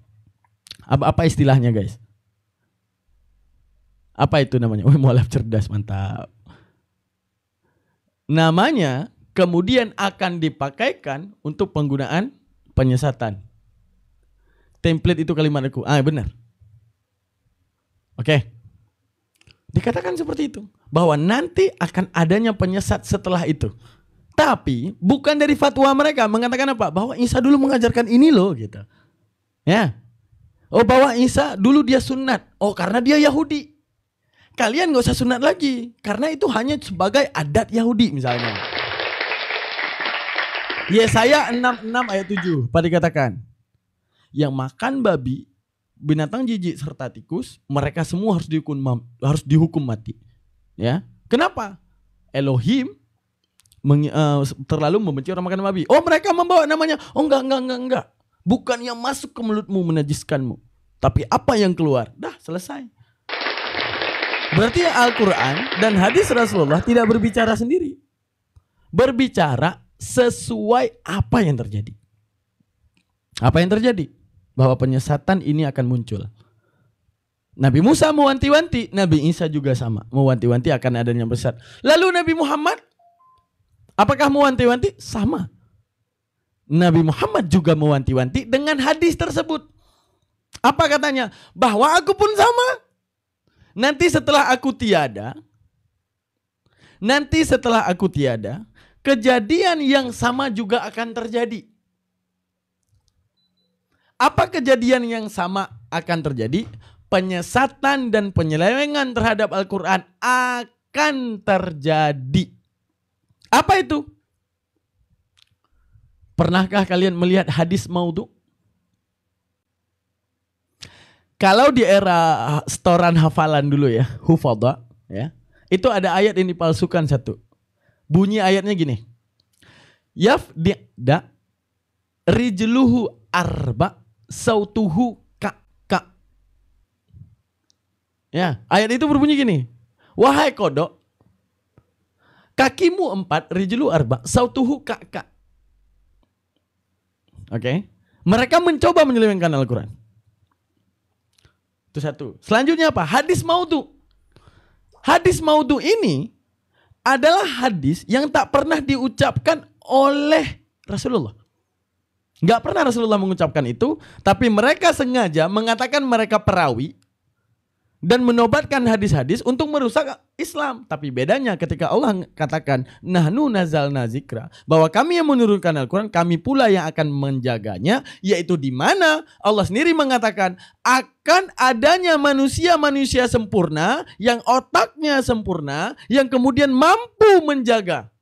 Apa istilahnya guys? Apa itu namanya? Oh, mualaf cerdas, mantap. Namanya kemudian akan dipakaikan untuk penggunaan penyesatan. Template itu kalimat aku. Benar. Oke. Dikatakan seperti itu. Bahwa nanti akan adanya penyesat setelah itu. Tapi bukan dari fatwa mereka mengatakan apa? Bahwa Isa dulu mengajarkan ini loh gitu. Ya. Oh, bahwa Isa dulu dia sunat. Oh, karena dia Yahudi. Kalian gak usah sunat lagi. Karena itu hanya sebagai adat Yahudi misalnya. Yesaya 66 ayat 7 pada dikatakan. Yang makan babi, binatang jijik serta tikus, mereka semua harus dihukum mati. Ya. Kenapa? Elohim terlalu membenci orang makan babi. Oh, mereka membawa namanya. Oh, enggak. Bukan yang masuk ke mulutmu menajiskanmu, tapi apa yang keluar. Dah, selesai. Berarti Al-Quran dan hadis Rasulullah tidak berbicara sendiri. Berbicara sesuai apa yang terjadi. Apa yang terjadi? Bahwa penyesatan ini akan muncul. Nabi Musa mewanti-wanti, Nabi Isa juga sama. Mewanti-wanti akan adanya penyesat. Lalu Nabi Muhammad, apakah mewanti-wanti? Sama. Nabi Muhammad juga mewanti-wanti dengan hadis tersebut. Apa katanya? Bahwa aku pun sama. Nanti setelah aku tiada, kejadian yang sama juga akan terjadi. Apa kejadian yang sama akan terjadi? Penyesatan dan penyelewengan terhadap Al-Quran akan terjadi. Apa itu? Pernahkah kalian melihat hadis maudhu? Kalau di era setoran hafalan dulu ya, hufadha ya, itu ada ayat yang dipalsukan satu. Bunyi ayatnya gini. Yafdi'da rijluhu arba sautuhu ka. Ya, ayat itu berbunyi gini. Wahai kodok, kakimu 4, rijlu arba, sautuhu ka. Oke. Mereka mencoba menyelewengkan Al-Quran. Itu satu. Selanjutnya apa? Hadis maudhu. Hadis maudhu ini adalah hadis yang tak pernah diucapkan oleh Rasulullah. Gak pernah Rasulullah mengucapkan itu, tapi mereka sengaja mengatakan mereka perawi dan menobatkan hadis-hadis untuk merusak Islam. Tapi bedanya ketika Allah katakan nahnu nazalna zikra, bahwa kami yang menurunkan Al-Quran, kami pula yang akan menjaganya, yaitu di mana Allah sendiri mengatakan akan adanya manusia-manusia sempurna yang otaknya sempurna, yang kemudian mampu menjaga.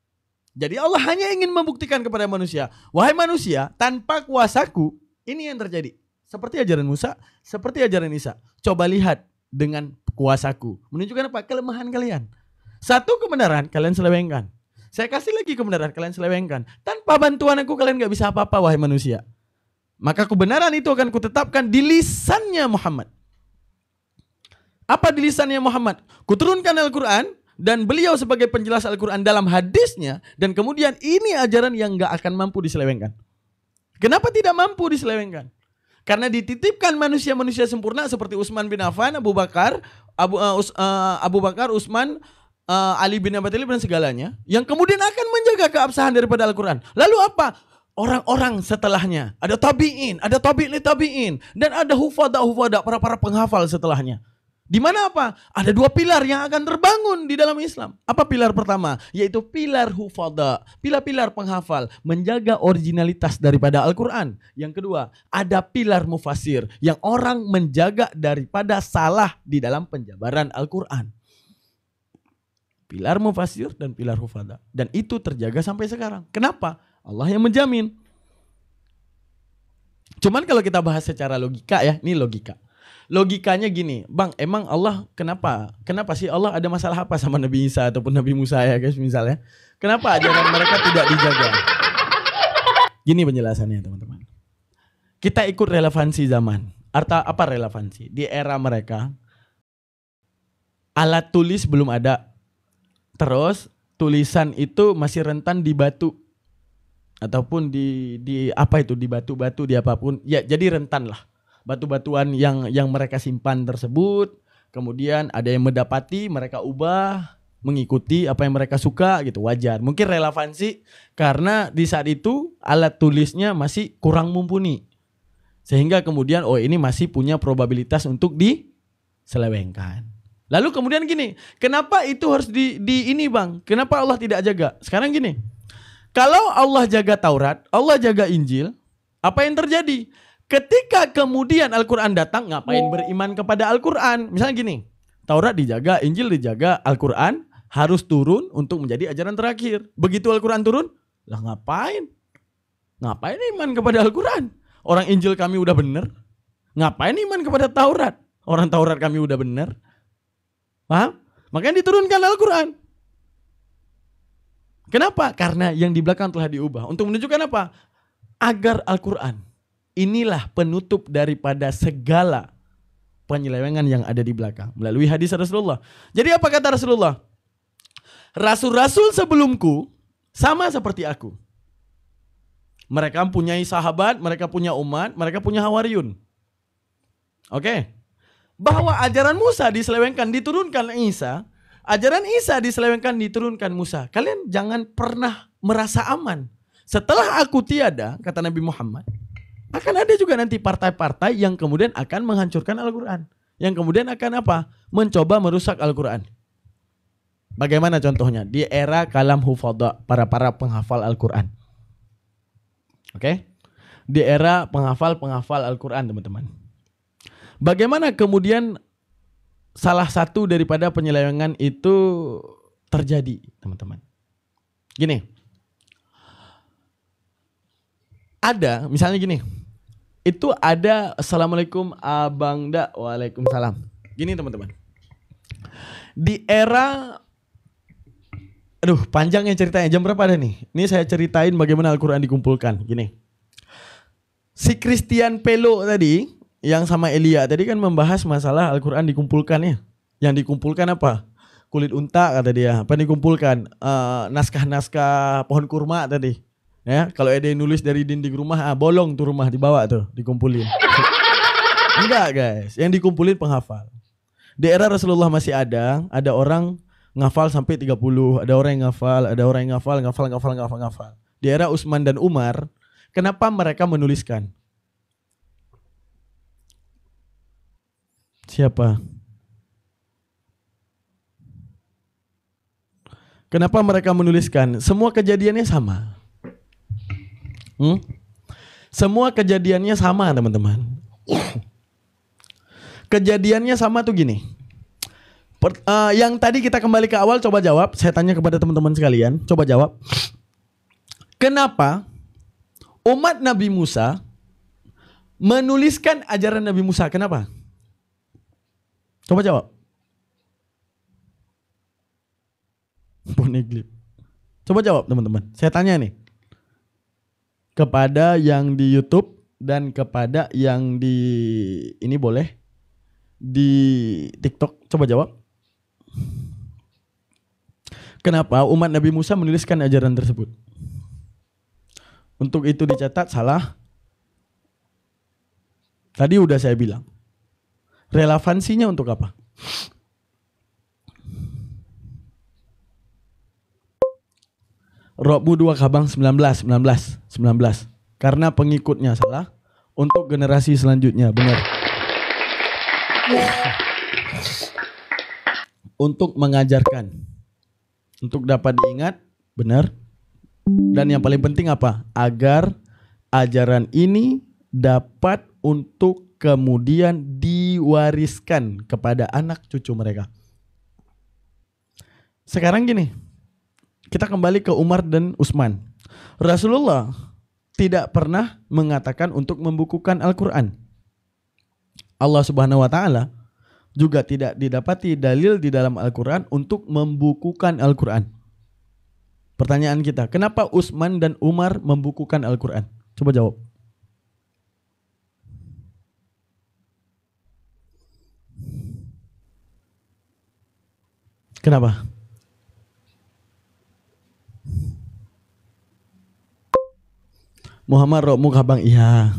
Jadi Allah hanya ingin membuktikan kepada manusia, wahai manusia, tanpa kuasaku ini yang terjadi. Seperti ajaran Musa, seperti ajaran Isa. Coba lihat dengan kuasaku. Menunjukkan apa? Kelemahan kalian. Satu kebenaran kalian selewengkan. Saya kasih lagi kebenaran kalian selewengkan. Tanpa bantuan aku kalian gak bisa apa-apa wahai manusia. Maka kebenaran itu akan kutetapkan di lisannya Muhammad. Apa di lisannya Muhammad? Kuturunkan Al-Quran dan beliau sebagai penjelas Al-Quran dalam hadisnya. Dan kemudian ini ajaran yang gak akan mampu diselewengkan. Kenapa tidak mampu diselewengkan? Karena dititipkan manusia-manusia sempurna seperti Utsman bin Affan, Abu Bakar, Utsman, Ali bin Abi Thalib dan segalanya, yang kemudian akan menjaga keabsahan daripada Al-Quran. Lalu apa? Orang-orang setelahnya, ada tabi'in, ada tabi'in, dan ada hufada, para penghafal setelahnya. Di mana apa? Ada 2 pilar yang akan terbangun di dalam Islam. Apa pilar pertama? Yaitu pilar hufada, pilar penghafal, menjaga originalitas daripada Al-Quran. Yang kedua, ada pilar mufasir, yang orang menjaga daripada salah di dalam penjabaran Al-Quran. Pilar mufasir dan pilar hufada. Dan itu terjaga sampai sekarang. Kenapa? Allah yang menjamin. Cuman kalau kita bahas secara logika ya, ini logika. Logikanya gini, Bang, emang Allah kenapa sih Allah ada masalah apa sama Nabi Isa ataupun Nabi Musa ya guys misalnya? Kenapa ajaran mereka tidak dijaga? Gini penjelasannya teman-teman. Kita ikut relevansi zaman. Apa relevansi? Di era mereka alat tulis belum ada. Terus tulisan itu masih rentan di batu ataupun di apa itu, di batu-batu, di apapun. Ya, jadi rentan lah. Batu-batuan yang mereka simpan tersebut, kemudian ada yang mendapati, mereka ubah mengikuti apa yang mereka suka gitu, wajar. Mungkin relevansi karena di saat itu alat tulisnya masih kurang mumpuni. Sehingga kemudian ini masih punya probabilitas untuk diselewengkan. Lalu kemudian gini, kenapa itu harus di ini Bang? Kenapa Allah tidak jaga? Sekarang gini, kalau Allah jaga Taurat, Allah jaga Injil, apa yang terjadi? Ketika kemudian Al-Quran datang, ngapain beriman kepada Al-Quran? Misalnya gini, Taurat dijaga, Injil dijaga, Al-Quran harus turun untuk menjadi ajaran terakhir. Begitu Al-Quran turun, lah ngapain? Ngapain iman kepada Al-Quran? Orang Injil kami udah bener. Ngapain iman kepada Taurat? Orang Taurat kami udah bener. Paham? Makanya diturunkan Al-Quran. Kenapa? Karena yang di belakang telah diubah. Untuk menunjukkan apa? Agar Al-Quran inilah penutup daripada segala penyelewengan yang ada di belakang. Melalui hadis Rasulullah. Jadi apa kata Rasulullah? Rasul-rasul sebelumku sama seperti aku. Mereka punya sahabat, mereka punya umat, mereka punya hawariyun. Oke. Bahwa ajaran Musa diselewengkan, diturunkan Isa. Ajaran Isa diselewengkan, diturunkan Musa. Kalian jangan pernah merasa aman. Setelah aku tiada, kata Nabi Muhammad, akan ada juga nanti partai-partai yang kemudian akan menghancurkan Al-Quran. Yang kemudian akan apa? Mencoba merusak Al-Quran. Bagaimana contohnya? Di era kalam hufadha, para penghafal Al-Quran. Oke? Di era penghafal Al-Quran teman-teman. Bagaimana kemudian salah satu daripada penyelewengan itu terjadi teman-teman? Gini. Ada, misalnya gini. Itu ada Assalamualaikum Abang Da, Waalaikumsalam. Gini teman-teman. Di era panjangnya ceritanya. Jam berapa ada nih? Ini saya ceritain bagaimana Al-Quran dikumpulkan. Gini. Si Christian Pelo tadi, yang sama Elia tadi kan membahas masalah Al-Quran dikumpulkan ya. Yang dikumpulkan apa? Kulit unta kata dia. Apa yang dikumpulkan? Naskah-naskah pohon kurma tadi. Ya, kalau ada yang nulis dari dinding rumah, bolong tuh rumah dibawa tuh, dikumpulin. Enggak guys, yang dikumpulin penghafal. Di era Rasulullah masih ada orang ngafal sampai 30, ada orang yang ngafal, ngafal. Di era Utsman dan Umar, kenapa mereka menuliskan? Siapa? Kenapa mereka menuliskan? Semua kejadiannya sama. Semua kejadiannya sama teman-teman. Kejadiannya sama tuh gini. Yang tadi kita kembali ke awal, coba jawab. Saya tanya kepada teman-teman sekalian, coba jawab. Kenapa umat Nabi Musa menuliskan ajaran Nabi Musa? Kenapa? Coba jawab. Poneglip. Coba jawab teman-teman. Saya tanya nih. Kepada yang di YouTube dan kepada yang di ini boleh di TikTok, coba jawab. Kenapa umat Nabi Musa menuliskan ajaran tersebut? Untuk itu dicatat salah. Tadi udah saya bilang. Relevansinya untuk apa? Rokbu 2 Kabang 19. Karena pengikutnya salah, untuk generasi selanjutnya benar. Untuk mengajarkan, untuk dapat diingat, benar. Dan yang paling penting apa? Agar ajaran ini dapat untuk kemudian diwariskan kepada anak cucu mereka. Sekarang gini. Kita kembali ke Umar dan Utsman. Rasulullah tidak pernah mengatakan untuk membukukan Al-Quran. Allah Subhanahu wa Ta'ala juga tidak didapati dalil di dalam Al-Quran untuk membukukan Al-Quran. Pertanyaan kita, kenapa Utsman dan Umar membukukan Al-Quran? Coba jawab. Kenapa? Muhammad Rokmu Kabang, iya.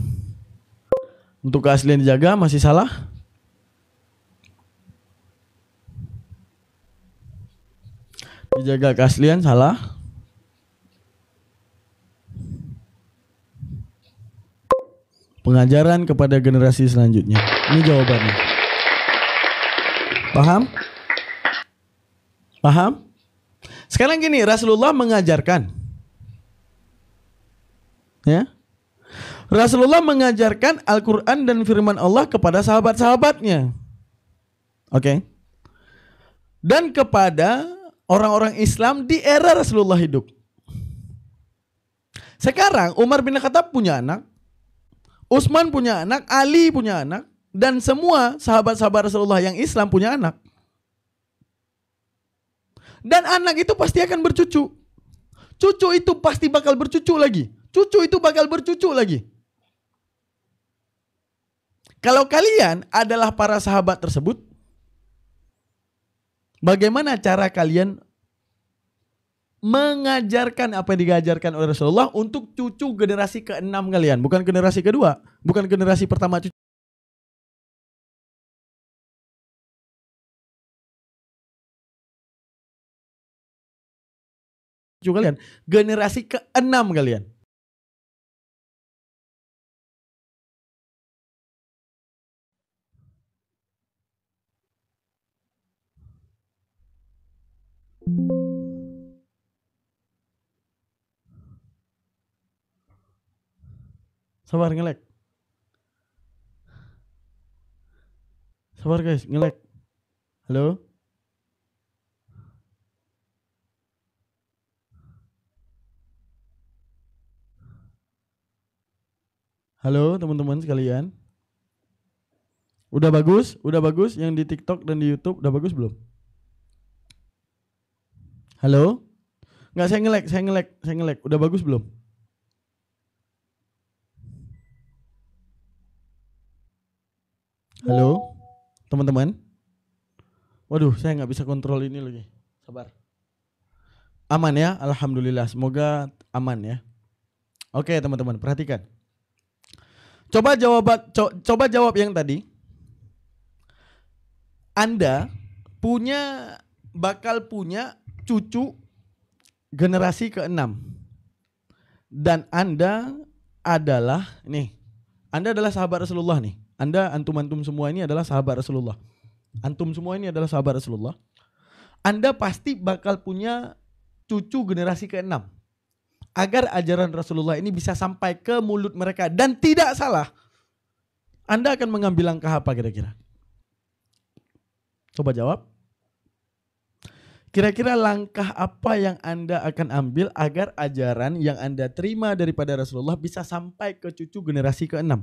Untuk keaslian dijaga masih salah? Dijaga keaslian salah? Pengajaran kepada generasi selanjutnya. Ini jawabannya. Paham? Paham? Sekarang gini, Rasulullah mengajarkan. Ya. Rasulullah mengajarkan Al-Quran dan firman Allah kepada sahabat-sahabatnya. Oke. Dan kepada orang-orang Islam di era Rasulullah hidup. Sekarang Umar bin Khattab punya anak, Utsman punya anak, Ali punya anak, dan semua sahabat-sahabat Rasulullah yang Islam punya anak. Dan anak itu pasti akan bercucu. Cucu itu pasti bakal bercucu lagi. Cucu itu bakal bercucu lagi. Kalau kalian adalah para sahabat tersebut, bagaimana cara kalian mengajarkan apa yang diajarkan oleh Rasulullah untuk cucu generasi ke-6 kalian? Bukan generasi kedua, bukan generasi pertama cucu. Kalian, generasi ke-6 kalian. Sabar ngelek. Sabar guys, ngelek. Halo? Halo teman-teman sekalian. Udah bagus? Udah bagus? Yang di TikTok dan di YouTube udah bagus belum? Halo? Enggak, saya ngelek. Udah bagus belum? Halo? Teman-teman? Waduh, saya nggak bisa kontrol ini lagi. Sabar. Aman ya? Alhamdulillah. Semoga aman ya. Oke teman-teman, perhatikan. Coba jawab yang tadi. Anda bakal punya cucu generasi ke-6. Dan Anda adalah sahabat Rasulullah nih. Antum semua ini adalah sahabat Rasulullah. Antum semua ini adalah sahabat Rasulullah. Anda pasti bakal punya cucu generasi ke-6. Agar ajaran Rasulullah ini bisa sampai ke mulut mereka dan tidak salah. Anda akan mengambil langkah apa kira-kira? Coba jawab. Kira-kira langkah apa yang Anda akan ambil agar ajaran yang Anda terima daripada Rasulullah bisa sampai ke cucu generasi ke-6?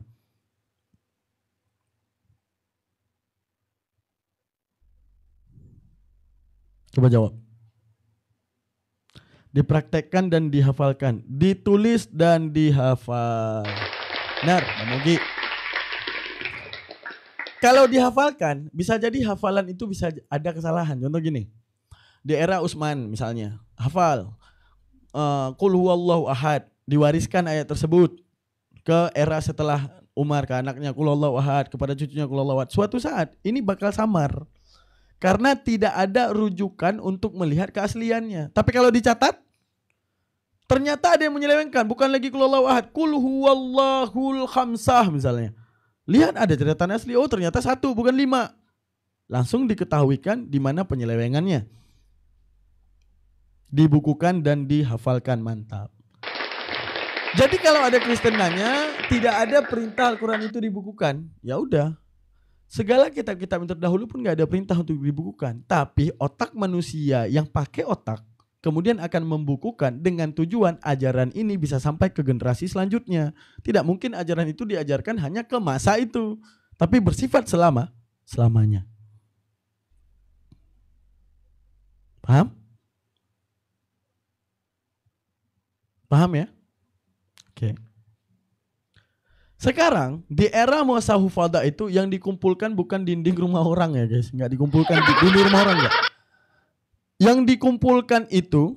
Coba jawab. Dipraktekkan dan dihafalkan. Ditulis dan dihafal. Benar, Pak Mogi. Kalau dihafalkan, bisa jadi hafalan itu bisa ada kesalahan. Contoh gini. Di era Utsman misalnya, hafal. Qul huwallahu ahad. Diwariskan ayat tersebut ke era setelah Umar, ke anaknya Qul huwallahu ahad, kepada cucunya Qul huwallahu ahad. Suatu saat ini bakal samar. Karena tidak ada rujukan untuk melihat keasliannya. Tapi kalau dicatat, ternyata ada yang menyelewengkan. Bukan lagi Qul huwallahu ahad, Qul huwallahul khamsah misalnya. Lihat ada catatan asli, oh ternyata 1 bukan 5. Langsung diketahuikan di mana penyelewengannya. Dibukukan dan dihafalkan, mantap. Jadi kalau ada Kristen nanya, tidak ada perintah Al-Quran itu dibukukan. Ya udah. Segala kitab-kitab yang terdahulu pun gak ada perintah untuk dibukukan. Tapi otak manusia yang pakai otak kemudian akan membukukan dengan tujuan ajaran ini bisa sampai ke generasi selanjutnya. Tidak mungkin ajaran itu diajarkan hanya ke masa itu, tapi bersifat selamanya. Paham? Paham ya? Oke. Sekarang di era masa hufadha itu yang dikumpulkan bukan dinding rumah orang ya guys, nggak dikumpulkan di dinding rumah orang ya. Yang dikumpulkan itu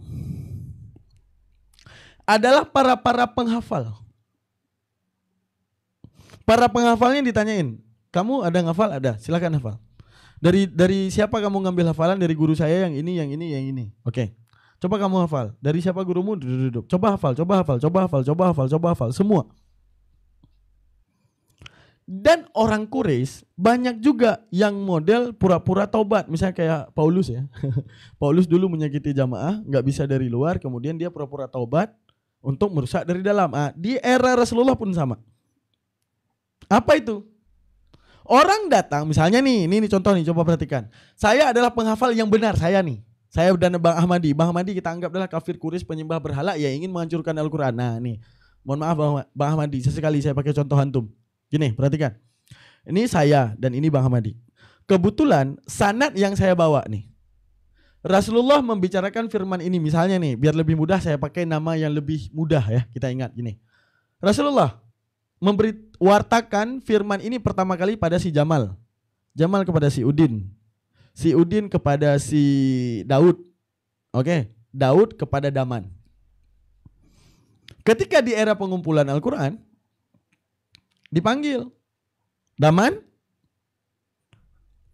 adalah para penghafal. Para penghafalnya ditanyain, kamu ada ngafal? Ada, silakan hafal. Dari siapa kamu ngambil hafalan? Dari guru saya yang ini, yang ini, yang ini. Oke. Coba kamu hafal. Dari siapa gurumu? Duduk. Coba hafal. Semua. Dan orang Quraisy banyak juga yang model pura-pura taubat. Misalnya kayak Paulus ya. Paulus dulu menyakiti jamaah, nggak bisa dari luar, kemudian dia pura-pura taubat untuk merusak dari dalam. Di era Rasulullah pun sama. Apa itu? Orang datang, misalnya nih, ini contoh nih, coba perhatikan. Saya adalah penghafal yang benar, saya nih. Saya dan Bang Ahmadi. Bang Ahmadi kita anggap adalah kafir Quraisy, penyembah berhala yang ingin menghancurkan Al-Quran. Nah nih, mohon maaf Bang Ahmadi, sesekali saya pakai contoh antum. Gini, perhatikan. Ini saya dan ini Bang Ahmadi. Kebetulan sanad yang saya bawa nih. Rasulullah membicarakan firman ini, misalnya nih, biar lebih mudah saya pakai nama yang lebih mudah ya, kita ingat gini. Rasulullah wartakan firman ini pertama kali pada si Jamal. Jamal kepada si Udin. Si Udin kepada si Daud. Oke, Daud kepada Daman. Ketika di era pengumpulan Al-Quran, dipanggil. Daman,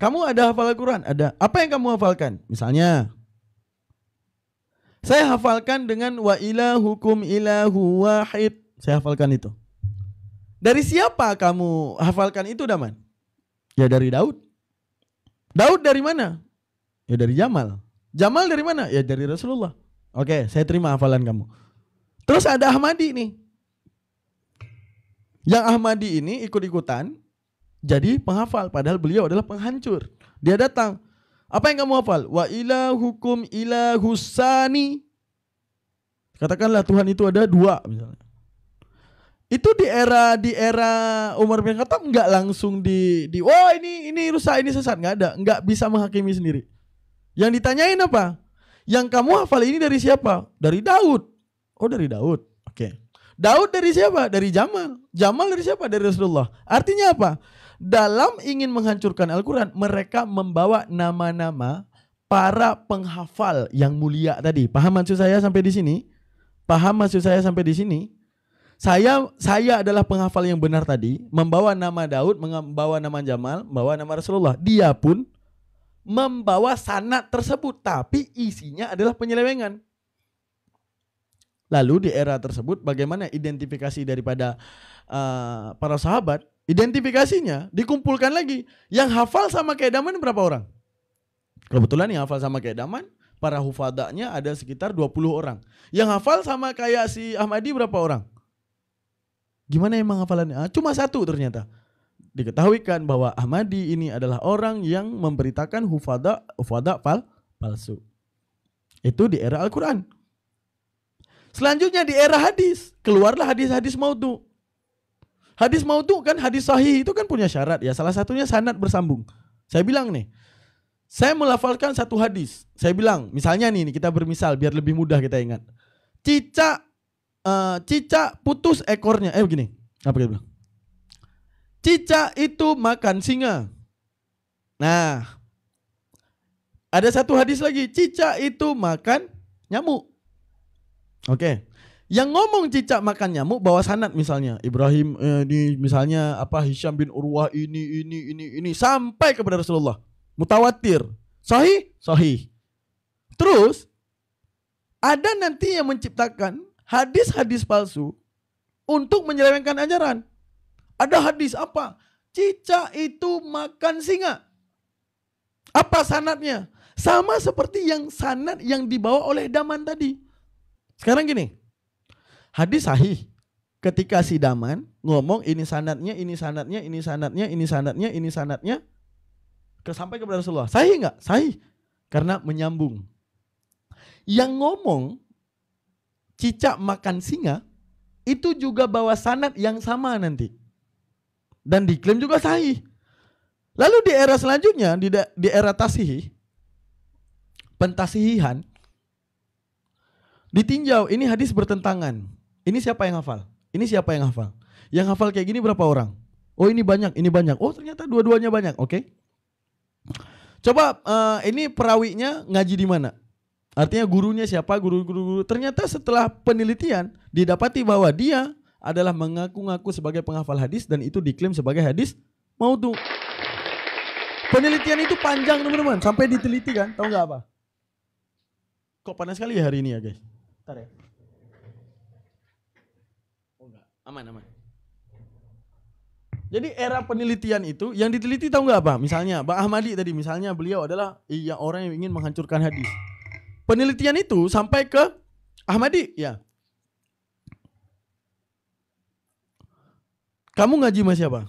kamu ada hafal Al-Quran? Ada. Apa yang kamu hafalkan? Misalnya, saya hafalkan dengan wa ilahukum ilahu wahid. Saya hafalkan itu. Dari siapa kamu hafalkan itu, Daman? Ya dari Daud. Daud dari mana? Ya dari Jamal. Jamal dari mana? Ya dari Rasulullah. Oke, saya terima hafalan kamu. Terus ada Ahmadi nih. Yang Ahmadi ini ikut-ikutan jadi penghafal, padahal beliau adalah penghancur. Dia datang. Apa yang kamu hafal? Wa ilahukum ilahusani. Katakanlah Tuhan itu ada dua misalnya. Itu di era Umar bin Khattab enggak langsung oh ini rusak, ini sesat, enggak ada, enggak bisa menghakimi sendiri. Yang ditanyain apa? Yang kamu hafal ini dari siapa? Dari Daud. Oh dari Daud. Oke. Daud dari siapa? Dari Jamal. Jamal dari siapa? Dari Rasulullah. Artinya apa? Dalam ingin menghancurkan Al-Quran, mereka membawa nama-nama para penghafal yang mulia tadi. Paham maksud saya sampai di sini? Paham maksud saya sampai di sini? Saya adalah penghafal yang benar tadi, membawa nama Daud, membawa nama Jamal, membawa nama Rasulullah. Dia pun membawa sanad tersebut, tapi isinya adalah penyelewengan. Lalu di era tersebut bagaimana identifikasi daripada para sahabat? Identifikasinya dikumpulkan lagi. Yang hafal sama kayak Daman berapa orang? Kebetulan yang hafal sama kayak Daman, para hufadanya ada sekitar 20 orang. Yang hafal sama kayak si Ahmadi berapa orang? Gimana emang hafalannya? Cuma satu ternyata. Diketahuikan bahwa Ahmadi ini adalah orang yang memberitakan hufada palsu. Itu di era Al-Quran. Selanjutnya di era hadis, keluarlah hadis-hadis maudhu. Hadis maudhu kan hadis sahih itu kan punya syarat ya. Salah satunya sanad bersambung. Saya bilang nih, saya melafalkan satu hadis. Saya bilang, misalnya nih kita bermisal biar lebih mudah kita ingat. Cicak putus ekornya. Begini. Apa dia bilang? Cicak itu makan singa. Nah, ada satu hadis lagi. Cicak itu makan nyamuk. Oke. Yang ngomong cicak makan nyamuk bawa sanad misalnya. Ibrahim ini misalnya apa Hisham bin Urwah ini sampai kepada Rasulullah. Mutawatir. Sahih? Sahih. Terus ada nanti yang menciptakan hadis-hadis palsu untuk menyelewengkan ajaran. Ada hadis apa? Cicak itu makan singa. Apa sanadnya? Sama seperti yang sanad yang dibawa oleh Daman tadi. Sekarang gini. Hadis sahih. Ketika si Daman ngomong ini sanadnya, ini sanadnya, ini sanadnya, ini sanadnya, ini sanadnya. Sampai kepada Rasulullah. Sahih enggak? Sahih. Karena menyambung. Yang ngomong cicak makan singa itu juga bawa sanad yang sama nanti. Dan diklaim juga sahih. Lalu di era selanjutnya, di era tasihih, pentasihihan, ditinjau, ini hadis bertentangan. Ini siapa yang hafal? Ini siapa yang hafal? Yang hafal kayak gini berapa orang? Oh ini banyak, ini banyak. Oh ternyata dua-duanya banyak, oke. Coba ini perawinya ngaji di mana? Artinya gurunya siapa? Guru. Ternyata setelah penelitian didapati bahwa dia adalah mengaku-ngaku sebagai penghafal hadis dan itu diklaim sebagai hadis maudhu. Penelitian itu panjang teman-teman, sampai diteliti kan? Tahu nggak apa? Kok panas sekali ya hari ini ya guys? Bentar ya. Oh enggak, aman. Jadi era penelitian itu yang diteliti tahu nggak apa? Misalnya Bang Ahmadi tadi, misalnya beliau adalah orang yang ingin menghancurkan hadis. Penelitian itu sampai ke Ahmadi, ya. Kamu ngaji sama siapa?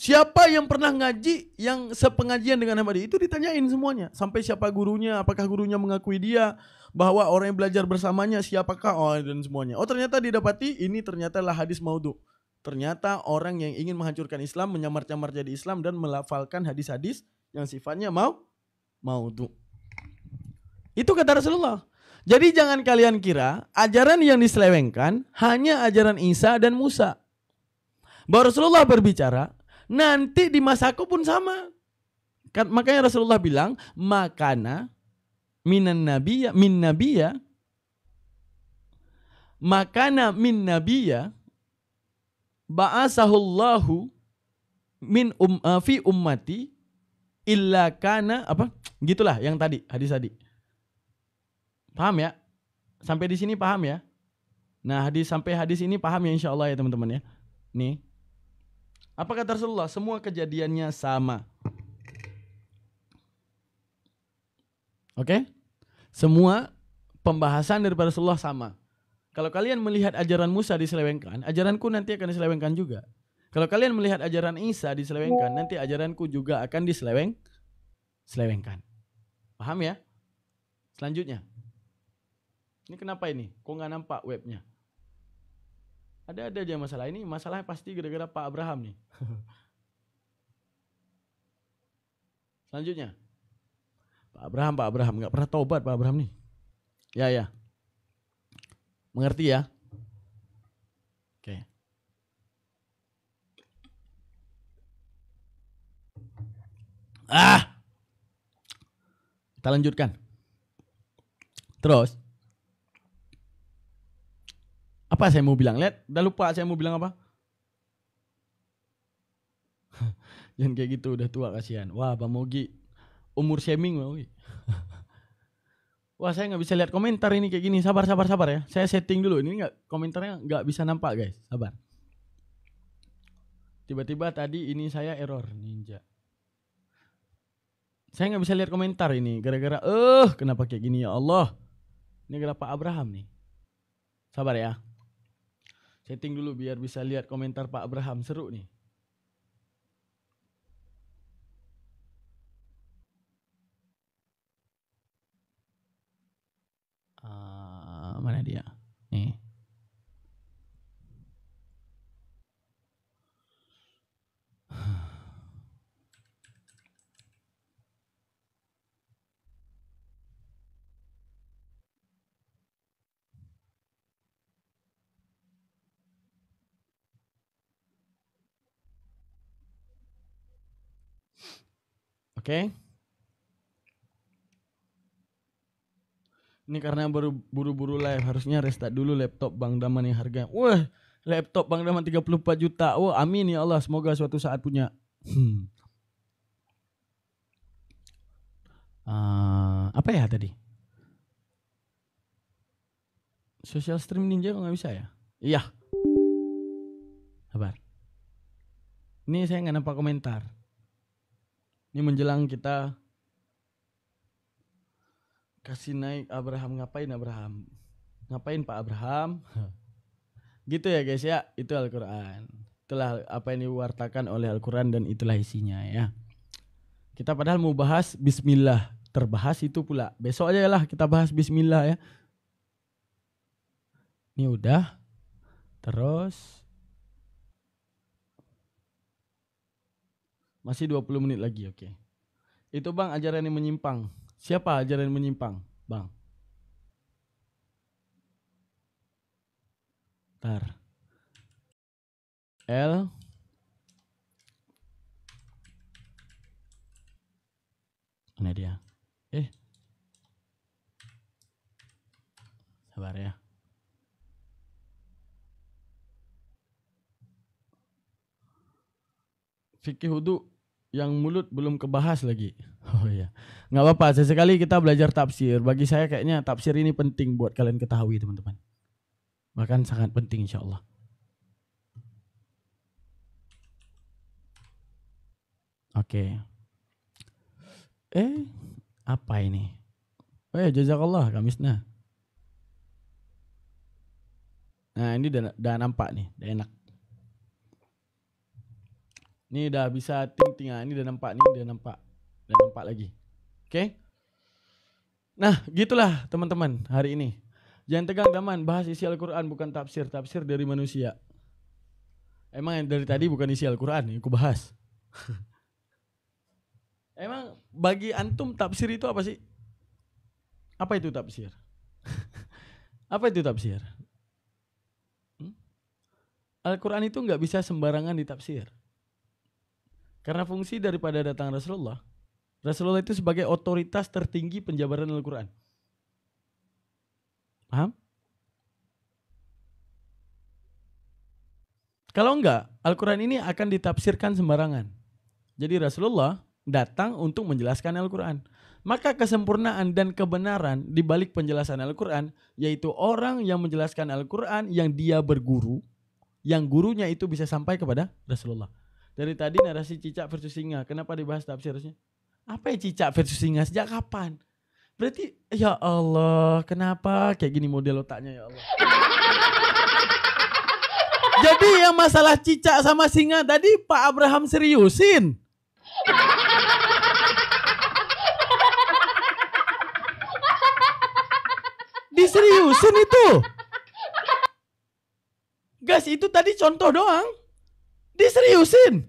Siapa yang pernah ngaji yang sepengajian dengan Ahmadi? Itu ditanyain semuanya. Sampai siapa gurunya, apakah gurunya mengakui dia, bahwa orang yang belajar bersamanya siapakah, dan semuanya. Oh ternyata didapati ini ternyata lah hadis maudhu. Ternyata orang yang ingin menghancurkan Islam, menyamar-nyamar jadi Islam dan melafalkan hadis-hadis yang sifatnya maudhu. Itu kata Rasulullah. Jadi jangan kalian kira ajaran yang diselewengkan hanya ajaran Isa dan Musa. Bahwa Rasulullah berbicara, nanti di masaku pun sama. Makanya Rasulullah bilang, makana min nabiyya ba'asahullahu fi ummati illa kana apa? Gitulah yang tadi, hadis tadi. Paham ya? Sampai di sini paham ya? Nah, sampai hadis ini paham ya insyaallah ya teman-teman ya. Nih. Apa kata Rasulullah? Semua kejadiannya sama. Oke? Semua pembahasan dari Rasulullah sama. Kalau kalian melihat ajaran Musa diselewengkan, ajaranku nanti akan diselewengkan juga. Kalau kalian melihat ajaran Isa diselewengkan, nanti ajaranku juga akan diselewengkan. Paham ya? Selanjutnya. Ini kenapa ini? Kok nggak nampak webnya? Ada aja masalah ini. Masalahnya pasti gara-gara Pak Abraham nih. Selanjutnya. Pak Abraham nggak pernah taubat Pak Abraham nih. Ya. Mengerti ya? Oke. Kita lanjutkan. Terus. Apa saya mau bilang? Lihat, udah lupa saya mau bilang apa? Jangan kayak gitu, udah tua kasihan. Wah, Bang Mogi umur shaming Bang Mogi. Wah, saya nggak bisa lihat komentar ini kayak gini. Sabar ya. Saya setting dulu. Ini komentarnya nggak bisa nampak guys. Sabar. Tiba-tiba tadi ini saya error ninja. Saya nggak bisa lihat komentar ini. Gara-gara kenapa kayak gini ya Allah? Ini gara Pak Abraham nih. Sabar ya. Setting dulu biar bisa lihat komentar Pak Abraham. Seru nih. Mana dia? Nih. Oke. Ini karena baru buru-buru live, harusnya restart dulu laptop Bang Daman yang harga. Wah, laptop Bang Daman 34 juta. Wah, amin ya Allah, semoga suatu saat punya. Apa ya tadi? Social stream ninja kok nggak bisa ya? Iya. Sabar. Ini saya nggak nampak komentar. Ini menjelang kita kasih naik Abraham. Ngapain Pak Abraham? Gitu ya guys ya. Itu Al-Quran. Itulah apa yang diwartakan oleh Al-Quran dan itulah isinya ya. Kita padahal mau bahas Bismillah. terbahas itu pula. Besok aja lah kita bahas bismillah ya. Ini udah. Terus masih 20 menit lagi, oke. Itu Bang ajaran yang menyimpang. Siapa ajaran yang menyimpang, Bang? Ntar. L. Ini dia. Sabar ya. Fikih wudu yang mulut belum kebahas lagi. Oh iya. Nggak apa-apa, sesekali kita belajar tafsir. Bagi saya kayaknya tafsir ini penting buat kalian ketahui teman-teman. Bahkan sangat penting insya Allah. Oke. Apa ini? Jazakallah Kamisna. Nah ini udah nampak nih, udah enak. Ini udah bisa ting-ting, ini udah nampak nih, udah nampak lagi. Oke? Nah, gitulah teman-teman hari ini. Jangan tegang Daman, bahas isi Al-Qur'an bukan tafsir dari manusia. Emang yang dari tadi bukan isi Al-Qur'an yang aku bahas. Emang bagi antum tafsir itu apa sih? Apa itu tafsir? Apa itu tafsir? Al-Qur'an itu nggak bisa sembarangan ditafsir. Karena fungsi daripada datang Rasulullah itu sebagai otoritas tertinggi penjabaran Al-Quran. Paham? Kalau enggak, Al-Quran ini akan ditafsirkan sembarangan. Jadi Rasulullah datang untuk menjelaskan Al-Quran. Maka kesempurnaan dan kebenaran di balik penjelasan Al-Quran, yaitu orang yang menjelaskan Al-Quran yang dia berguru, yang gurunya itu bisa sampai kepada Rasulullah. Dari tadi narasi cicak versus singa. Kenapa dibahas tafsirnya? Apa ya cicak versus singa? Sejak kapan? Berarti ya Allah, kenapa kayak gini model otaknya ya Allah? Jadi yang masalah cicak sama singa tadi Pak Abraham seriusin. Diseriusin itu. Guys, itu tadi contoh doang. Diseriusin.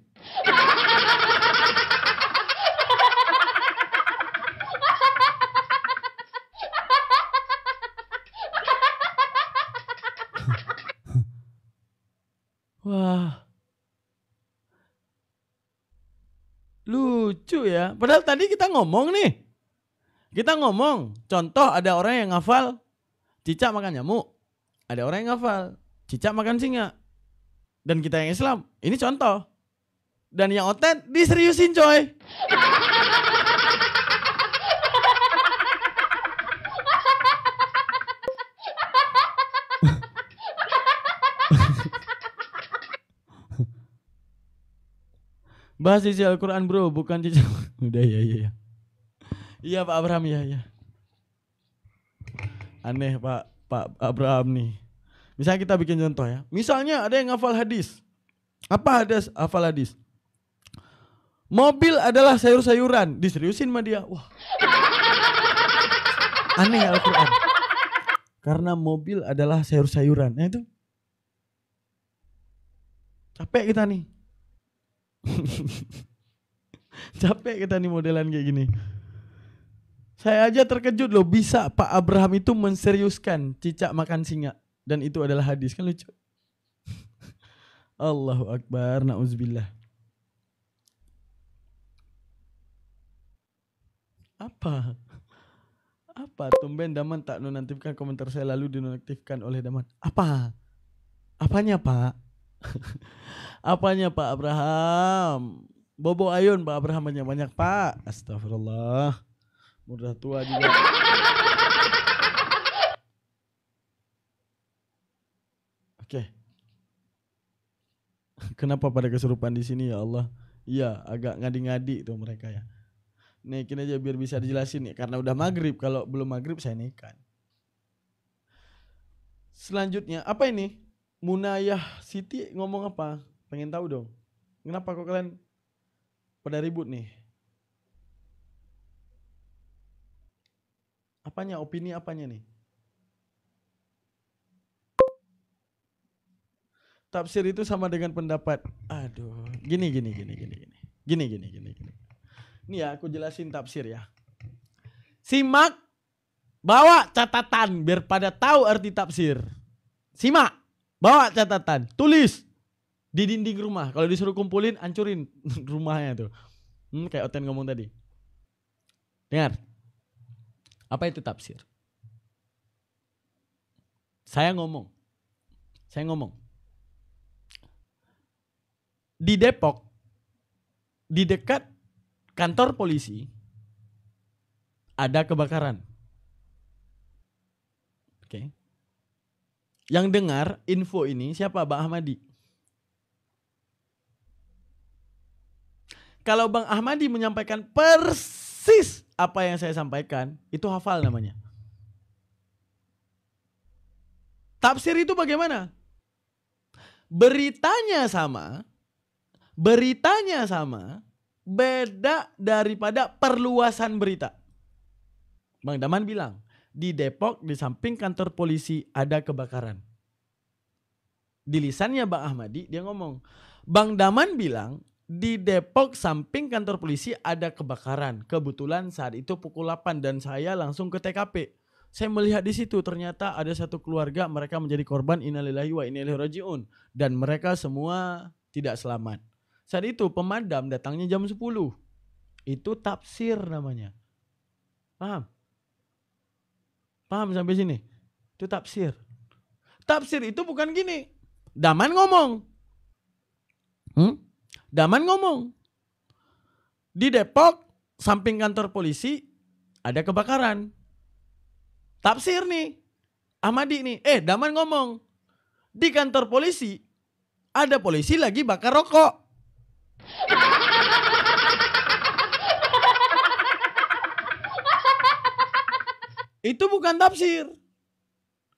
Wah. Lucu ya. Padahal tadi kita ngomong nih. Kita ngomong, contoh ada orang yang ngafal cicak makan nyamuk. Ada orang yang ngafal cicak makan singa. Dan kita yang Islam, ini contoh. Dan yang oten diseriusin coy. Bahas isi Al-Quran bro, bukan cicak. Udah ya. Iya Pak Abraham ya. Aneh Pak Abraham nih. Misalnya kita bikin contoh ya. Misalnya ada yang hafal hadis. Apa hafal hadis? Mobil adalah sayur-sayuran. Diseriusin sama dia. Wah. Aneh Al-Quran. Karena mobil adalah sayur-sayuran. Nah itu. Capek kita nih. Capek kita nih modelan kayak gini. Saya aja terkejut loh. Bisa Pak Abraham itu menseriuskan cicak makan singa. Dan itu adalah hadis. Kan lucu. Allahu Akbar. Na'udzubillah. Apa? Tumben Daman tak nonaktifkan komentar saya lalu dinonaktifkan oleh Daman. Apa? Apanya Pak? Apanya Pak Abraham? Bobo ayun Pak Abraham banyak-banyak Pak. Astagfirullah. Udah tua juga. Oke. Kenapa pada kesurupan di sini ya Allah? Iya, agak ngadi-ngadi tuh mereka ya. Naikin aja biar bisa dijelasin nih. Karena udah maghrib. Kalau belum maghrib saya naikkan. Selanjutnya, apa ini? Munayah Siti ngomong apa? Pengen tahu dong. Kenapa kok kalian pada ribut nih? Apanya? Opini apanya nih? Tafsir itu sama dengan pendapat. Aduh, gini. Ini ya, aku jelasin tafsir ya. Simak, bawa catatan biar pada tahu arti tafsir. Simak, bawa catatan, tulis di dinding rumah. Kalau disuruh kumpulin, hancurin rumahnya tuh. Kayak Oten ngomong tadi. Dengar. Apa itu tafsir? Saya ngomong. Di Depok, di dekat kantor polisi, ada kebakaran. Oke. Yang dengar info ini siapa? Bang Ahmadi. Kalau Bang Ahmadi menyampaikan persis apa yang saya sampaikan, itu hafal namanya. Tafsir itu bagaimana? Beritanya sama, beda daripada perluasan berita. Bang Daman bilang, di Depok di samping kantor polisi ada kebakaran. Di lisannya Bang Ahmadi dia ngomong, Bang Daman bilang di Depok samping kantor polisi ada kebakaran. Kebetulan saat itu pukul 8 dan saya langsung ke TKP. Saya melihat di situ ternyata ada satu keluarga, mereka menjadi korban, innalillahi wa inna ilaihi rajiun, dan mereka semua tidak selamat. Saat itu pemadam datangnya jam 10. Itu tafsir namanya. Paham? Paham sampai sini? Itu tafsir. Tafsir itu bukan gini. Daman ngomong. Daman ngomong. Di Depok, samping kantor polisi, ada kebakaran. Tafsir nih. Ahmadi nih. Daman ngomong. Di kantor polisi, ada polisi lagi bakar rokok. Itu bukan tafsir.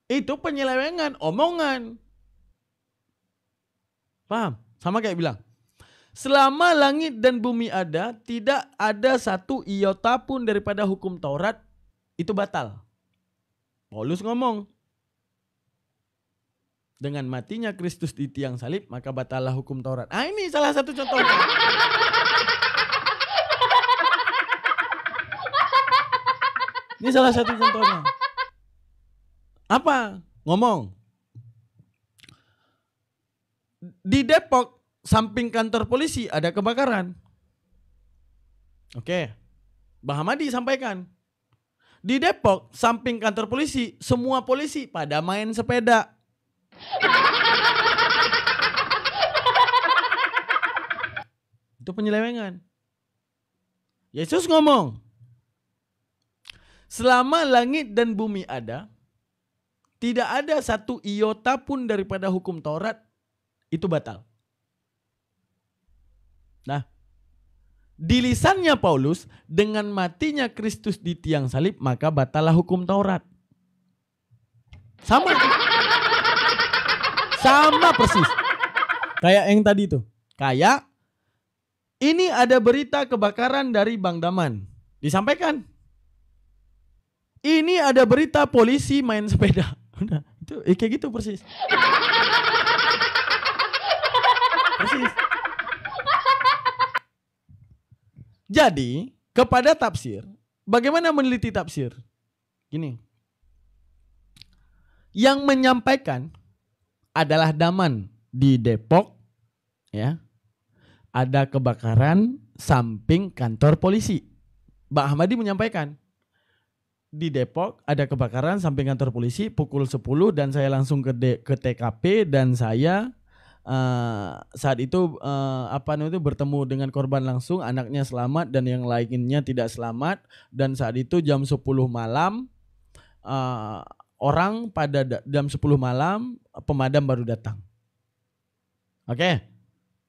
Itu penyelewengan, omongan. Paham? Sama kayak bilang, selama langit dan bumi ada, tidak ada satu iota pun daripada hukum Taurat itu batal. Paulus ngomong, dengan matinya Kristus di tiang salib, maka batallah hukum Taurat. Ini salah satu contohnya. Ini salah satu contohnya. Apa? Ngomong. Di Depok, samping kantor polisi ada kebakaran. Oke. Bang Ahmadi sampaikan. Di Depok, samping kantor polisi, semua polisi pada main sepeda. Itu penyelewengan. Yesus ngomong, selama langit dan bumi ada, tidak ada satu iota pun daripada hukum Taurat itu batal. Nah, di lisannya Paulus, dengan matinya Kristus di tiang salib, maka batallah hukum Taurat. Sama. Sama persis. Kayak yang tadi tuh. Kayak, ini ada berita kebakaran dari Bang Daman. Disampaikan. Ini ada berita polisi main sepeda. Udah, itu kayak gitu persis. Persis. Jadi, kepada tafsir, bagaimana meneliti tafsir? Gini. Yang menyampaikan adalah Daman di Depok, ya. Ada kebakaran samping kantor polisi. Bang Ahmadi menyampaikan, di Depok ada kebakaran samping kantor polisi pukul 10 dan saya langsung ke TKP dan saya saat itu bertemu dengan korban langsung, anaknya selamat dan yang lainnya tidak selamat, dan saat itu jam 10 malam jam 10 malam pemadam baru datang. Oke.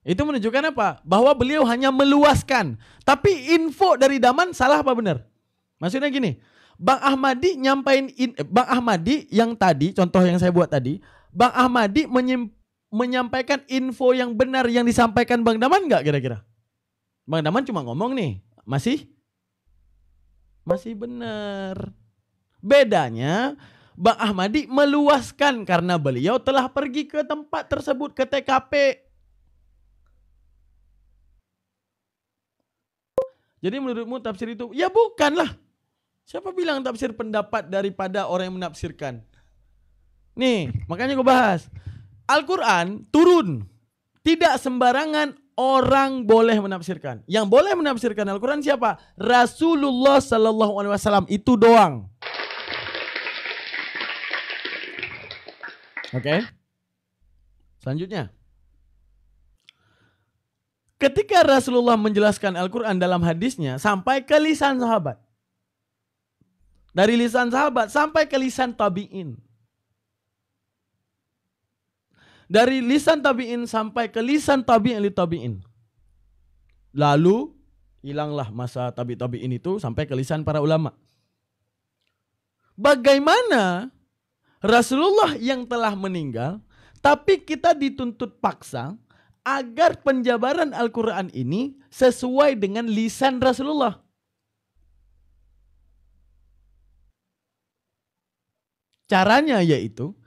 Itu menunjukkan apa? Bahwa beliau hanya meluaskan. Tapi info dari Daman salah apa benar? Maksudnya gini, Bang Ahmadi Bang Ahmadi yang tadi, contoh yang saya buat tadi, Bang Ahmadi menyampaikan info yang benar yang disampaikan Bang Daman enggak kira-kira? Bang Daman cuma ngomong nih, masih benar. Bedanya Bang Ahmadi meluaskan karena beliau telah pergi ke tempat tersebut, ke TKP. Jadi menurutmu tafsir itu? Ya bukanlah. Siapa bilang tafsir pendapat daripada orang yang menafsirkan? Nih, makanya gue bahas. Al-Quran turun. Tidak sembarangan orang boleh menafsirkan. Yang boleh menafsirkan Al-Quran siapa? Rasulullah Sallallahu Alaihi Wasallam, itu doang. Oke. Selanjutnya. Ketika Rasulullah menjelaskan Al-Quran dalam hadisnya sampai ke lisan sahabat. Dari lisan sahabat sampai ke lisan tabi'in. Dari lisan tabi'in sampai ke lisan tabi'in li tabi'in. Lalu hilanglah masa tabi'in itu sampai ke lisan para ulama. Bagaimana Rasulullah yang telah meninggal tapi kita dituntut paksa agar penjabaran Al-Quran ini sesuai dengan lisan Rasulullah. Caranya yaitu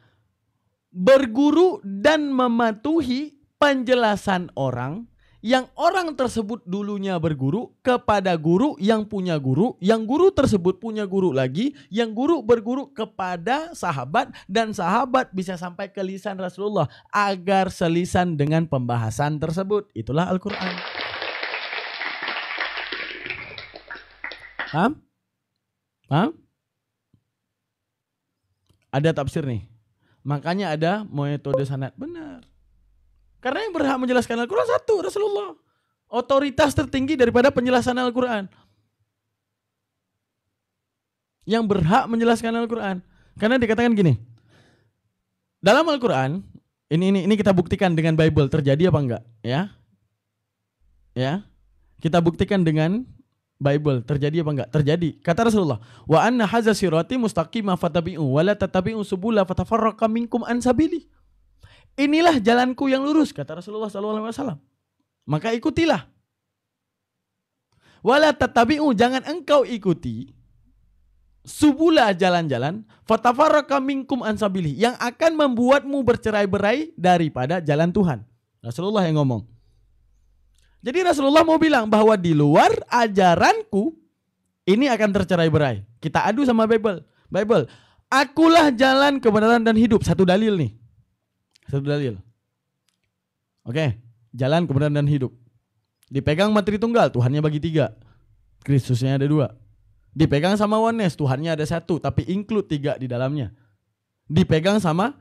berguru dan mematuhi penjelasan orang yang orang tersebut dulunya berguru kepada guru yang punya guru, yang guru tersebut punya guru lagi, yang guru berguru kepada sahabat dan sahabat bisa sampai ke lisan Rasulullah agar selisan dengan pembahasan tersebut. Itulah Al-Quran. Paham? Paham? Ada tafsir nih. Makanya ada metode sanad. Benar. Karena yang berhak menjelaskan Al-Quran satu, Rasulullah. Otoritas tertinggi daripada penjelasan Al-Quran. Yang berhak menjelaskan Al-Quran. Karena dikatakan gini. Dalam Al-Quran, ini kita buktikan dengan Bible, terjadi apa enggak? Ya. Kita buktikan dengan Bible, terjadi apa enggak? Terjadi. Kata Rasulullah, wa anna hadza sirati mustaqimah fatabi'u wa la tattabi'u subula fatafarraqa minkum an sabili. Inilah jalanku yang lurus, kata Rasulullah SAW. Maka ikutilah. Wa la tattabi'u, jangan engkau ikuti subula, jalan-jalan, fatafarraqa minkum an sabili, yang akan membuatmu bercerai-berai daripada jalan Tuhan. Rasulullah yang ngomong. Jadi Rasulullah mau bilang bahwa di luar ajaranku ini akan tercerai-berai. Kita adu sama Bible. Akulah jalan, kebenaran dan hidup. Satu dalil nih. Satu dalil. Oke, jalan, kebenaran dan hidup. Dipegang materi tunggal, Tuhannya bagi 3. Kristusnya ada 2. Dipegang sama oneness, Tuhannya ada 1, tapi include 3 di dalamnya. Dipegang sama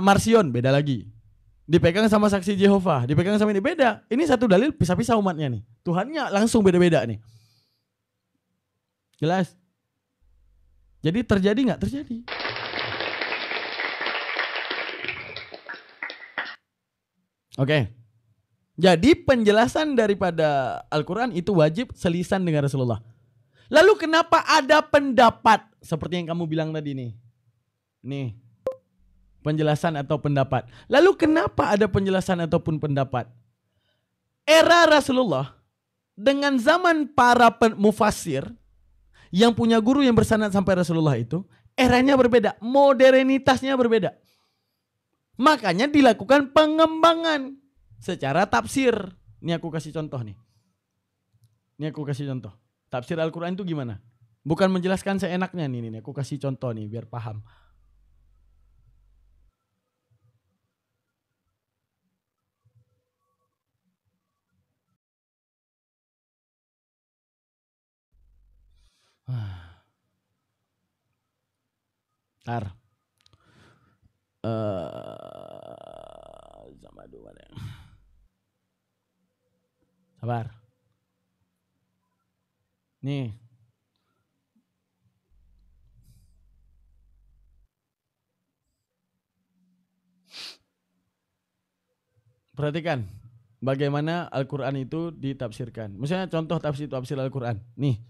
Marsion, beda lagi. Dipegang sama saksi Jehovah, dipegang sama ini, beda. Ini satu dalil pisah-pisah umatnya nih. Tuhannya langsung beda-beda nih. Jelas? Jadi terjadi nggak? Terjadi. Oke. Jadi penjelasan daripada Al-Quran itu wajib selisan dengan Rasulullah. Lalu kenapa ada pendapat seperti yang kamu bilang tadi nih? Nih. Penjelasan atau pendapat. Lalu kenapa ada penjelasan ataupun pendapat? Era Rasulullah dengan zaman para mufassir yang punya guru yang bersanad sampai Rasulullah itu, eranya berbeda, modernitasnya berbeda. Makanya dilakukan pengembangan secara tafsir. Ini aku kasih contoh nih. Tafsir Al-Quran itu gimana? Bukan menjelaskan seenaknya nih, aku kasih contoh nih biar paham. Ntar. Sama dua deh. Sabar. Nih. Perhatikan bagaimana Al-Quran itu ditafsirkan. Misalnya contoh tafsir Al-Quran. Nih.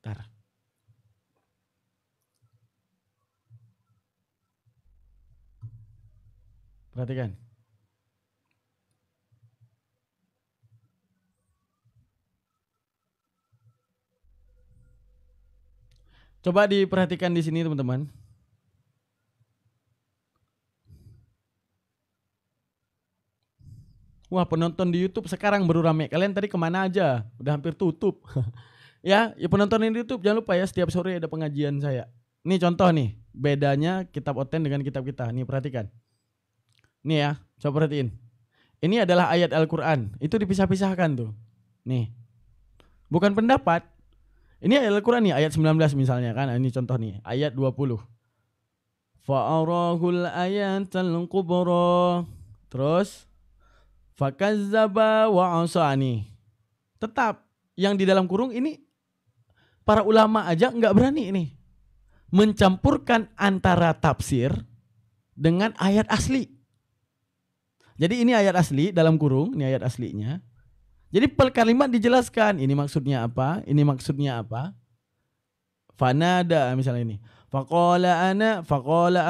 Ntar. Perhatikan. Coba diperhatikan di sini teman-teman. Wah, penonton di YouTube sekarang baru rame. Kalian tadi kemana aja? Udah hampir tutup. Ya penonton di YouTube jangan lupa ya, setiap sore ada pengajian saya. Nih contoh nih, bedanya kitab Oten dengan kitab kita. Nih perhatikan. Nih ya, coba perhatiin. Ini adalah ayat Al-Quran. Itu dipisah-pisahkan tuh. Nih. Bukan pendapat. Ini ayat Al-Quran nih, ayat 19 misalnya kan. Ini contoh nih, ayat 20. Fa'arahul ayatal kubra. Terus fakazzaba wa asani. Tetap yang di dalam kurung ini para ulama aja nggak berani ini mencampurkan antara tafsir dengan ayat asli. Jadi ini ayat asli dalam kurung, ini ayat aslinya. Jadi per kalimat dijelaskan, ini maksudnya apa, ini maksudnya apa. Fanada misalnya ini. Faqala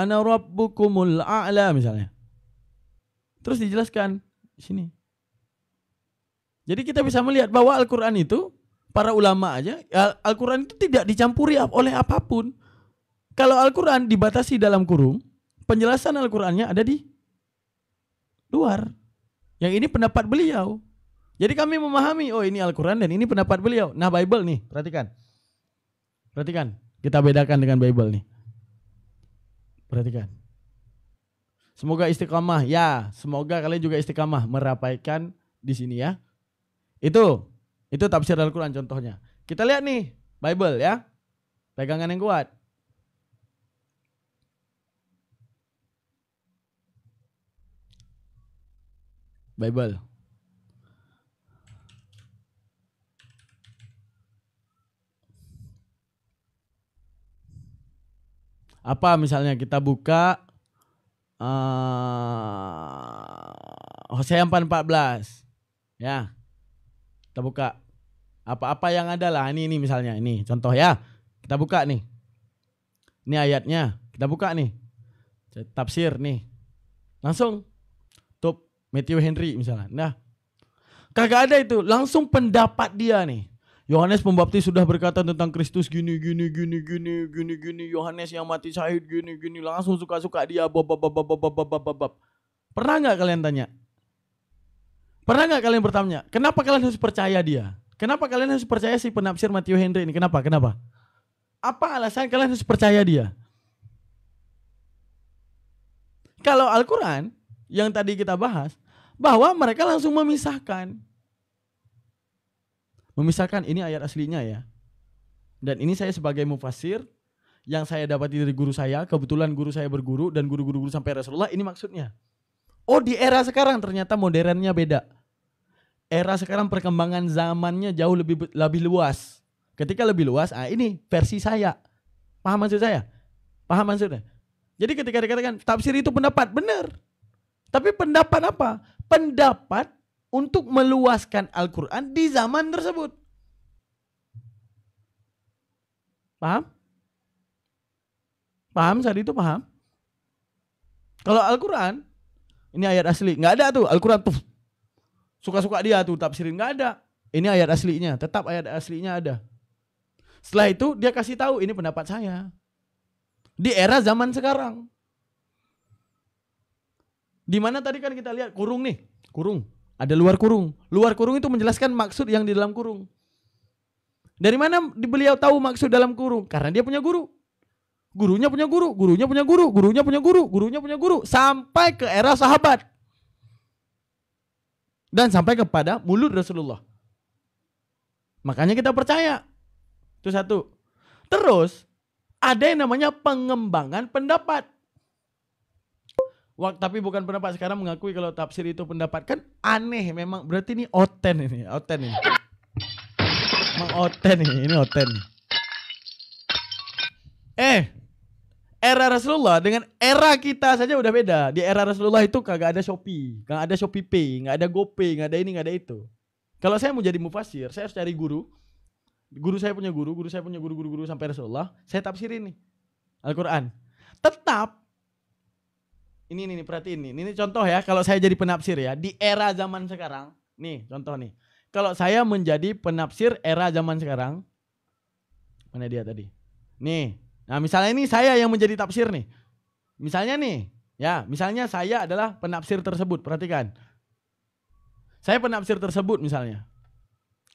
ana rabbukumul a'la misalnya. Terus dijelaskan di sini. Jadi kita bisa melihat bahwa Al-Quran itu, para ulama aja, Al-Quran itu tidak dicampuri oleh apapun. Kalau Al-Quran dibatasi dalam kurung, penjelasan Al-Qurannya ada di luar. Yang ini pendapat beliau. Jadi kami memahami, oh ini Al-Quran dan ini pendapat beliau. Nah Bible nih, perhatikan. Perhatikan, kita bedakan dengan Bible nih. Perhatikan. Semoga istiqamah, ya semoga kalian juga istiqamah merapaikan di sini ya. Itu tafsir Al-Quran contohnya. Kita lihat nih, Bible ya. Pegangan yang kuat. Bible. Apa misalnya kita buka Hosea 4:14. Ya. Kita buka. Apa-apa yang ada lah. Ini misalnya. Ini contoh ya. Kita buka nih. Ini ayatnya. Kita buka nih. Tafsir nih. Langsung. Top Matthew Henry misalnya. Nah. Kagak ada itu. Langsung pendapat dia nih. Yohanes Pembaptis sudah berkata tentang Kristus gini. Yohanes yang mati syahid gini. Langsung suka-suka dia. Pernah gak kalian tanya? Pernah gak kalian bertanya? Kenapa kalian harus percaya dia? Kenapa kalian harus percaya si penafsir Matthew Henry ini? Kenapa? Apa alasan kalian harus percaya dia? Kalau Al-Quran yang tadi kita bahas, bahwa mereka langsung memisahkan ini ayat aslinya ya. Dan ini saya sebagai mufassir yang saya dapati dari guru saya, kebetulan guru saya berguru dan guru-guru sampai Rasulullah, ini maksudnya. Oh di era sekarang ternyata modernnya beda. Era sekarang perkembangan zamannya jauh lebih luas. Ketika lebih luas, ini versi saya. Paham maksud saya? Paham maksudnya? Jadi ketika dikatakan tafsir itu pendapat, benar. Tapi pendapat apa? Pendapat untuk meluaskan Al-Quran di zaman tersebut. Paham? Paham saat itu paham? Kalau Al-Quran, ini ayat asli, nggak ada tuh Al-Quran tuh suka-suka dia tuh tafsirin, nggak ada. Ini ayat aslinya, tetap ayat aslinya ada. Setelah itu dia kasih tahu ini pendapat saya. Di era zaman sekarang. Di mana tadi kan kita lihat kurung nih, kurung. Ada luar kurung. Luar kurung itu menjelaskan maksud yang di dalam kurung. Dari mana beliau tahu maksud dalam kurung? Karena dia punya guru. Gurunya punya guru, gurunya punya guru, gurunya punya guru, gurunya punya guru. Sampai ke era sahabat. Dan sampai kepada mulut Rasulullah. Makanya kita percaya. Itu satu. Terus ada yang namanya pengembangan pendapat. Tapi bukan pendapat, sekarang mengakui kalau tafsir itu pendapat, kan aneh memang. Berarti ini oten ini. Emang oten ini oten. Era Rasulullah dengan era kita saja udah beda. Di era Rasulullah itu kagak ada Shopee, kagak ada Shopee Pay, nggak ada GoPay, nggak ada ini, nggak ada itu. Kalau saya mau jadi mufasir, saya harus cari guru. Guru saya punya guru sampai Rasulullah. Saya tafsirin nih Al-Quran. Tetap ini perhatiin nih. Ini contoh ya, kalau saya jadi penafsir ya di era zaman sekarang. Nih contoh nih. Kalau saya menjadi penafsir era zaman sekarang, mana dia tadi? Nih. Nah, misalnya ini saya yang menjadi tafsir nih. Misalnya nih, ya, misalnya saya adalah penafsir tersebut. Perhatikan. Saya penafsir tersebut misalnya.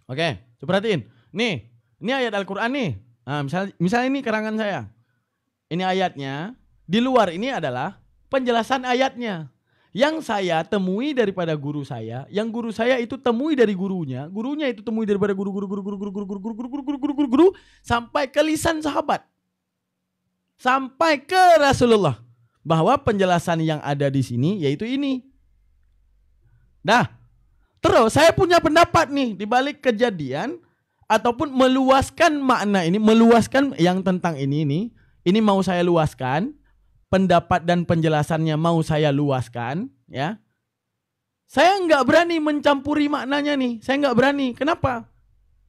Oke, coba perhatiin. Nih, ini ayat Al-Qur'an nih. Nah, misalnya ini karangan saya. Ini ayatnya. Di luar ini adalah penjelasan ayatnya. Yang saya temui daripada guru saya, yang guru saya itu temui dari gurunya itu temui daripada guru sampai ke lisan sahabat. Sampai ke Rasulullah. Bahwa penjelasan yang ada di sini yaitu ini. Nah, terus saya punya pendapat nih di balik kejadian ataupun meluaskan makna ini, meluaskan yang tentang ini mau saya luaskan. Pendapat dan penjelasannya mau saya luaskan, ya. Saya nggak berani mencampuri maknanya nih. Saya nggak berani. Kenapa?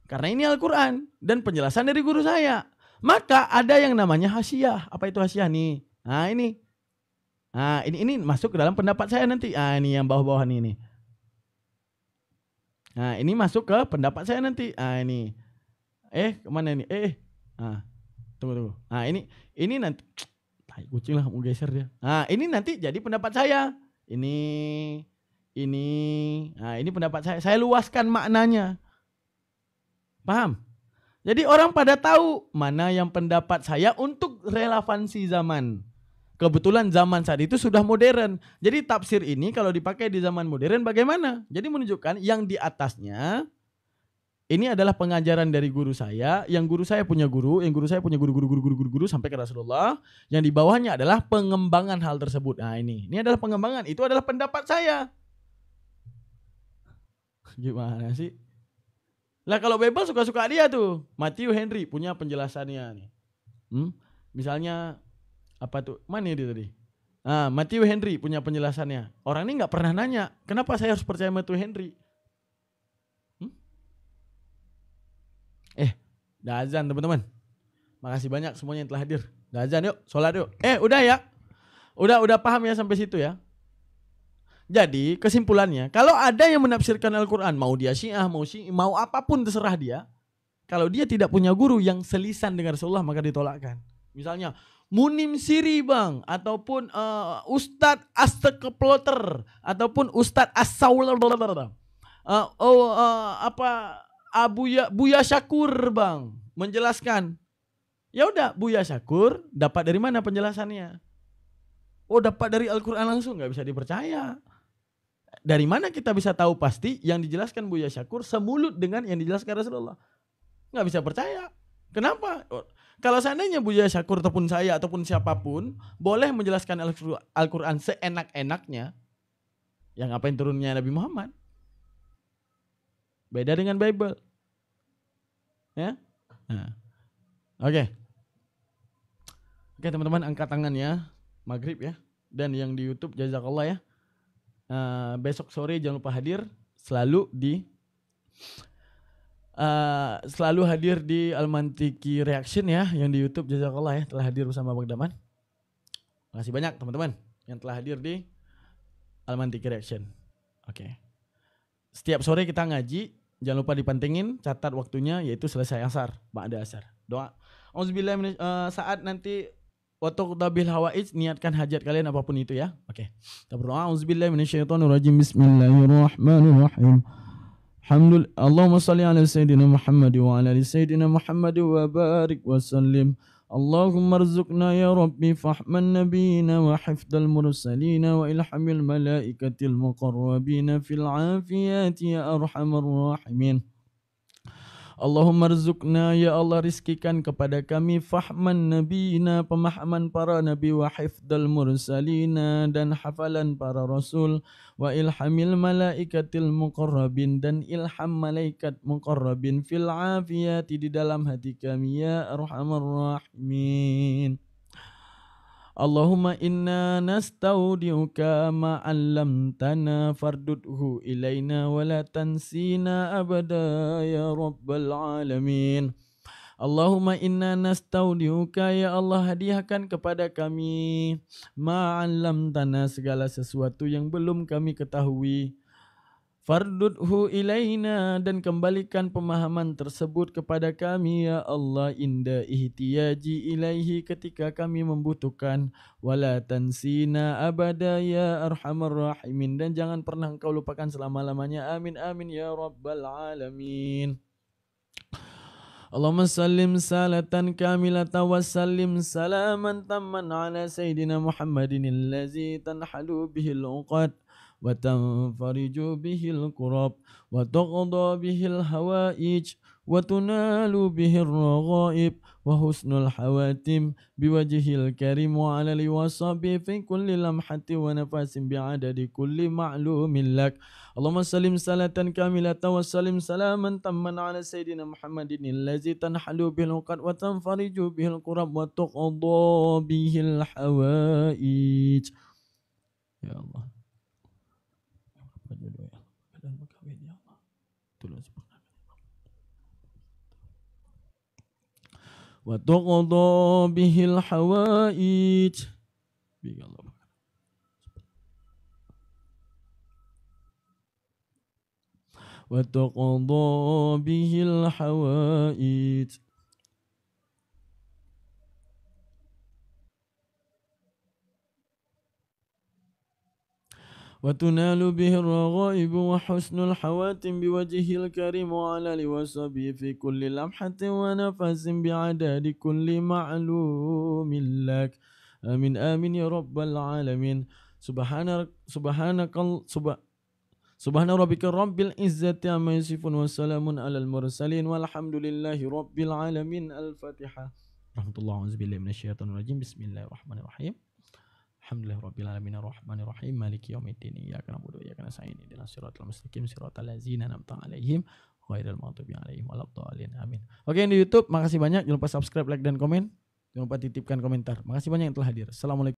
Karena ini Al-Quran dan penjelasan dari guru saya. Maka ada yang namanya hasyiah. Apa itu hasyiah nih? Nah ini. Nah ini masuk ke dalam pendapat saya nanti. Ah ini yang bawah-bawah nih. Nah ini masuk ke pendapat saya nanti. Ah ini. Kemana ini? Tunggu. Nah ini nanti. Kucing lah mau geser dia. Nah ini nanti jadi pendapat saya. Ini. Nah ini pendapat saya. Saya luaskan maknanya. Paham? Jadi orang pada tahu mana yang pendapat saya untuk relevansi zaman. Kebetulan zaman saat itu sudah modern. Jadi tafsir ini kalau dipakai di zaman modern bagaimana? Jadi menunjukkan yang di atasnya. Ini adalah pengajaran dari guru saya, yang guru saya punya guru, yang guru saya punya guru sampai ke Rasulullah. Yang di bawahnya adalah pengembangan hal tersebut. Nah ini adalah pengembangan, itu adalah pendapat saya. Gimana sih? Lah kalau Bible suka-suka dia tuh. Matthew Henry punya penjelasannya nih. Misalnya apa tuh? Mana dia tadi? Nah, Matthew Henry punya penjelasannya. Orang ini nggak pernah nanya, kenapa saya harus percaya Matthew Henry? Dah azan teman-teman. Makasih banyak semuanya yang telah hadir. Dah azan yuk, sholat yuk. Udah ya. Udah paham ya sampai situ ya. Jadi kesimpulannya, kalau ada yang menafsirkan Al-Quran, mau dia Syiah, mau apapun terserah dia. Kalau dia tidak punya guru yang selisan dengan Rasulullah maka ditolakkan. Misalnya Munim Siri bang, ataupun Ustadz Astekeploter, ataupun Ustadz As-Sauler, Buya Syakur bang menjelaskan. Ya udah, Buya Syakur dapat dari mana penjelasannya? Dapat dari Al-Quran langsung, nggak bisa dipercaya. Dari mana kita bisa tahu pasti yang dijelaskan Buya Syakur semulut dengan yang dijelaskan Rasulullah? Nggak bisa percaya. Kenapa? Kalau seandainya Buya Syakur ataupun saya ataupun siapapun boleh menjelaskan Al-Quran seenak-enaknya, yang ngapain turunnya Nabi Muhammad? Beda dengan Bible. Ya. Nah. Oke teman-teman, angkat tangannya maghrib ya. Dan yang di YouTube jazakallah ya. Besok sore jangan lupa hadir. Selalu hadir di Al-Mantiki Reaction ya. Yang di YouTube jazakallah ya, telah hadir bersama Bang Daman. Makasih banyak teman-teman yang telah hadir di Al-Mantiki Reaction. Oke. Setiap sore kita ngaji. Jangan lupa dipantengin, catat waktunya yaitu selesai asar, ba'da asar. Doa. Auzubillah saat nanti waktu tabil hawaij, niatkan hajat kalian apapun itu ya. Oke. Kita berdoa. Auzubillah minasyaitonirrajim. Bismillahirrahmanirrahim. Allahumma salli ala sayyidina Muhammad wa ala ali sayyidina Muhammad wa barik wa sallim. Allahumma rzuqna ya Rabbi fahman nabiyina wa hifdal mursalina wa ilhamil malaikatil muqarrabina fil afiyati ya arhamar rahimin. Allahumma rzuqna ya Allah, rizkikan kepada kami fahman nabiyina, pemahaman para nabi, wa hifdal mursalina, dan hafalan para rasul, wa ilhamil malaikatil muqarrabin, dan ilham malaikat muqarrabin fil afiyati, di dalam hati kami ya arhamar rahimin. Allahumma inna nastaudiuka ma 'allamtana fardudhu ilaina wa la tansina abada ya rabbal alamin. Allahumma inna nastaudiuka, ya Allah, hadiahkan kepada kami ma 'allamtana, segala sesuatu yang belum kami ketahui, Fardudhu ilaina, dan kembalikan pemahaman tersebut kepada kami ya Allah, inda ihtiyaji ilaihi, ketika kami membutuhkan. Wala tansina abada ya arhamar rahimin, dan jangan pernah engkau lupakan selama-lamanya. Amin amin ya rabbal alamin. Allahumma sallim salatan kamilatan wa sallim salaman tamman ala sayyidina Muhammadin allazi tanhalu bihil uqad wa tanfariju bihil kurab wa tuqda bihil hawaij wa tunalu bihil raghaib wa husnul hawatim biwajhil karim wa ala liwasabi fi kulli lamhati wa nafasin bi'adadi kulli ma'lumin lak. Allahumma sallim salatan kamilatan wa sallim salaman tamman ala sayyidina Muhammadin allazi tanhalu bihil uqad wa tanfariju bihil kurab wa tuqda bihil hawaij. Ya Allah, dan berkawin ya Allah, tolong sempurnakan wa tuqda bihil hawaij. Ya Allah, wa tuqda bihil hawaij. وتنال به الرغائب وحسن الحواتم بوجهه الكريم وعلى آله وصحبه في كل لمحة ونفس بعدد كل معلوم لك. آمين آمين يا رب العالمين. سبحان ربك رب العزة عما يصفون وسلام على المرسلين والحمد لله رب العالمين. الفاتحة. رحمة الله أعوذ بالله من الشيطان الرجيم. بسم الله الرحمن الرحيم. Alhamdulillah rabbil alamin arrahmanir rahim maliki yaumiddin iyyaka na'budu wa iyyaka nasta'in ihdinas siratal mustaqim siratal ladzina an'amta 'alaihim ghairil maghdubi 'alaihim waladdallin amin. Oke, di YouTube makasih banyak, jangan lupa subscribe, like dan komen. Jangan lupa titipkan komentar. Makasih banyak yang telah hadir. Assalamualaikum.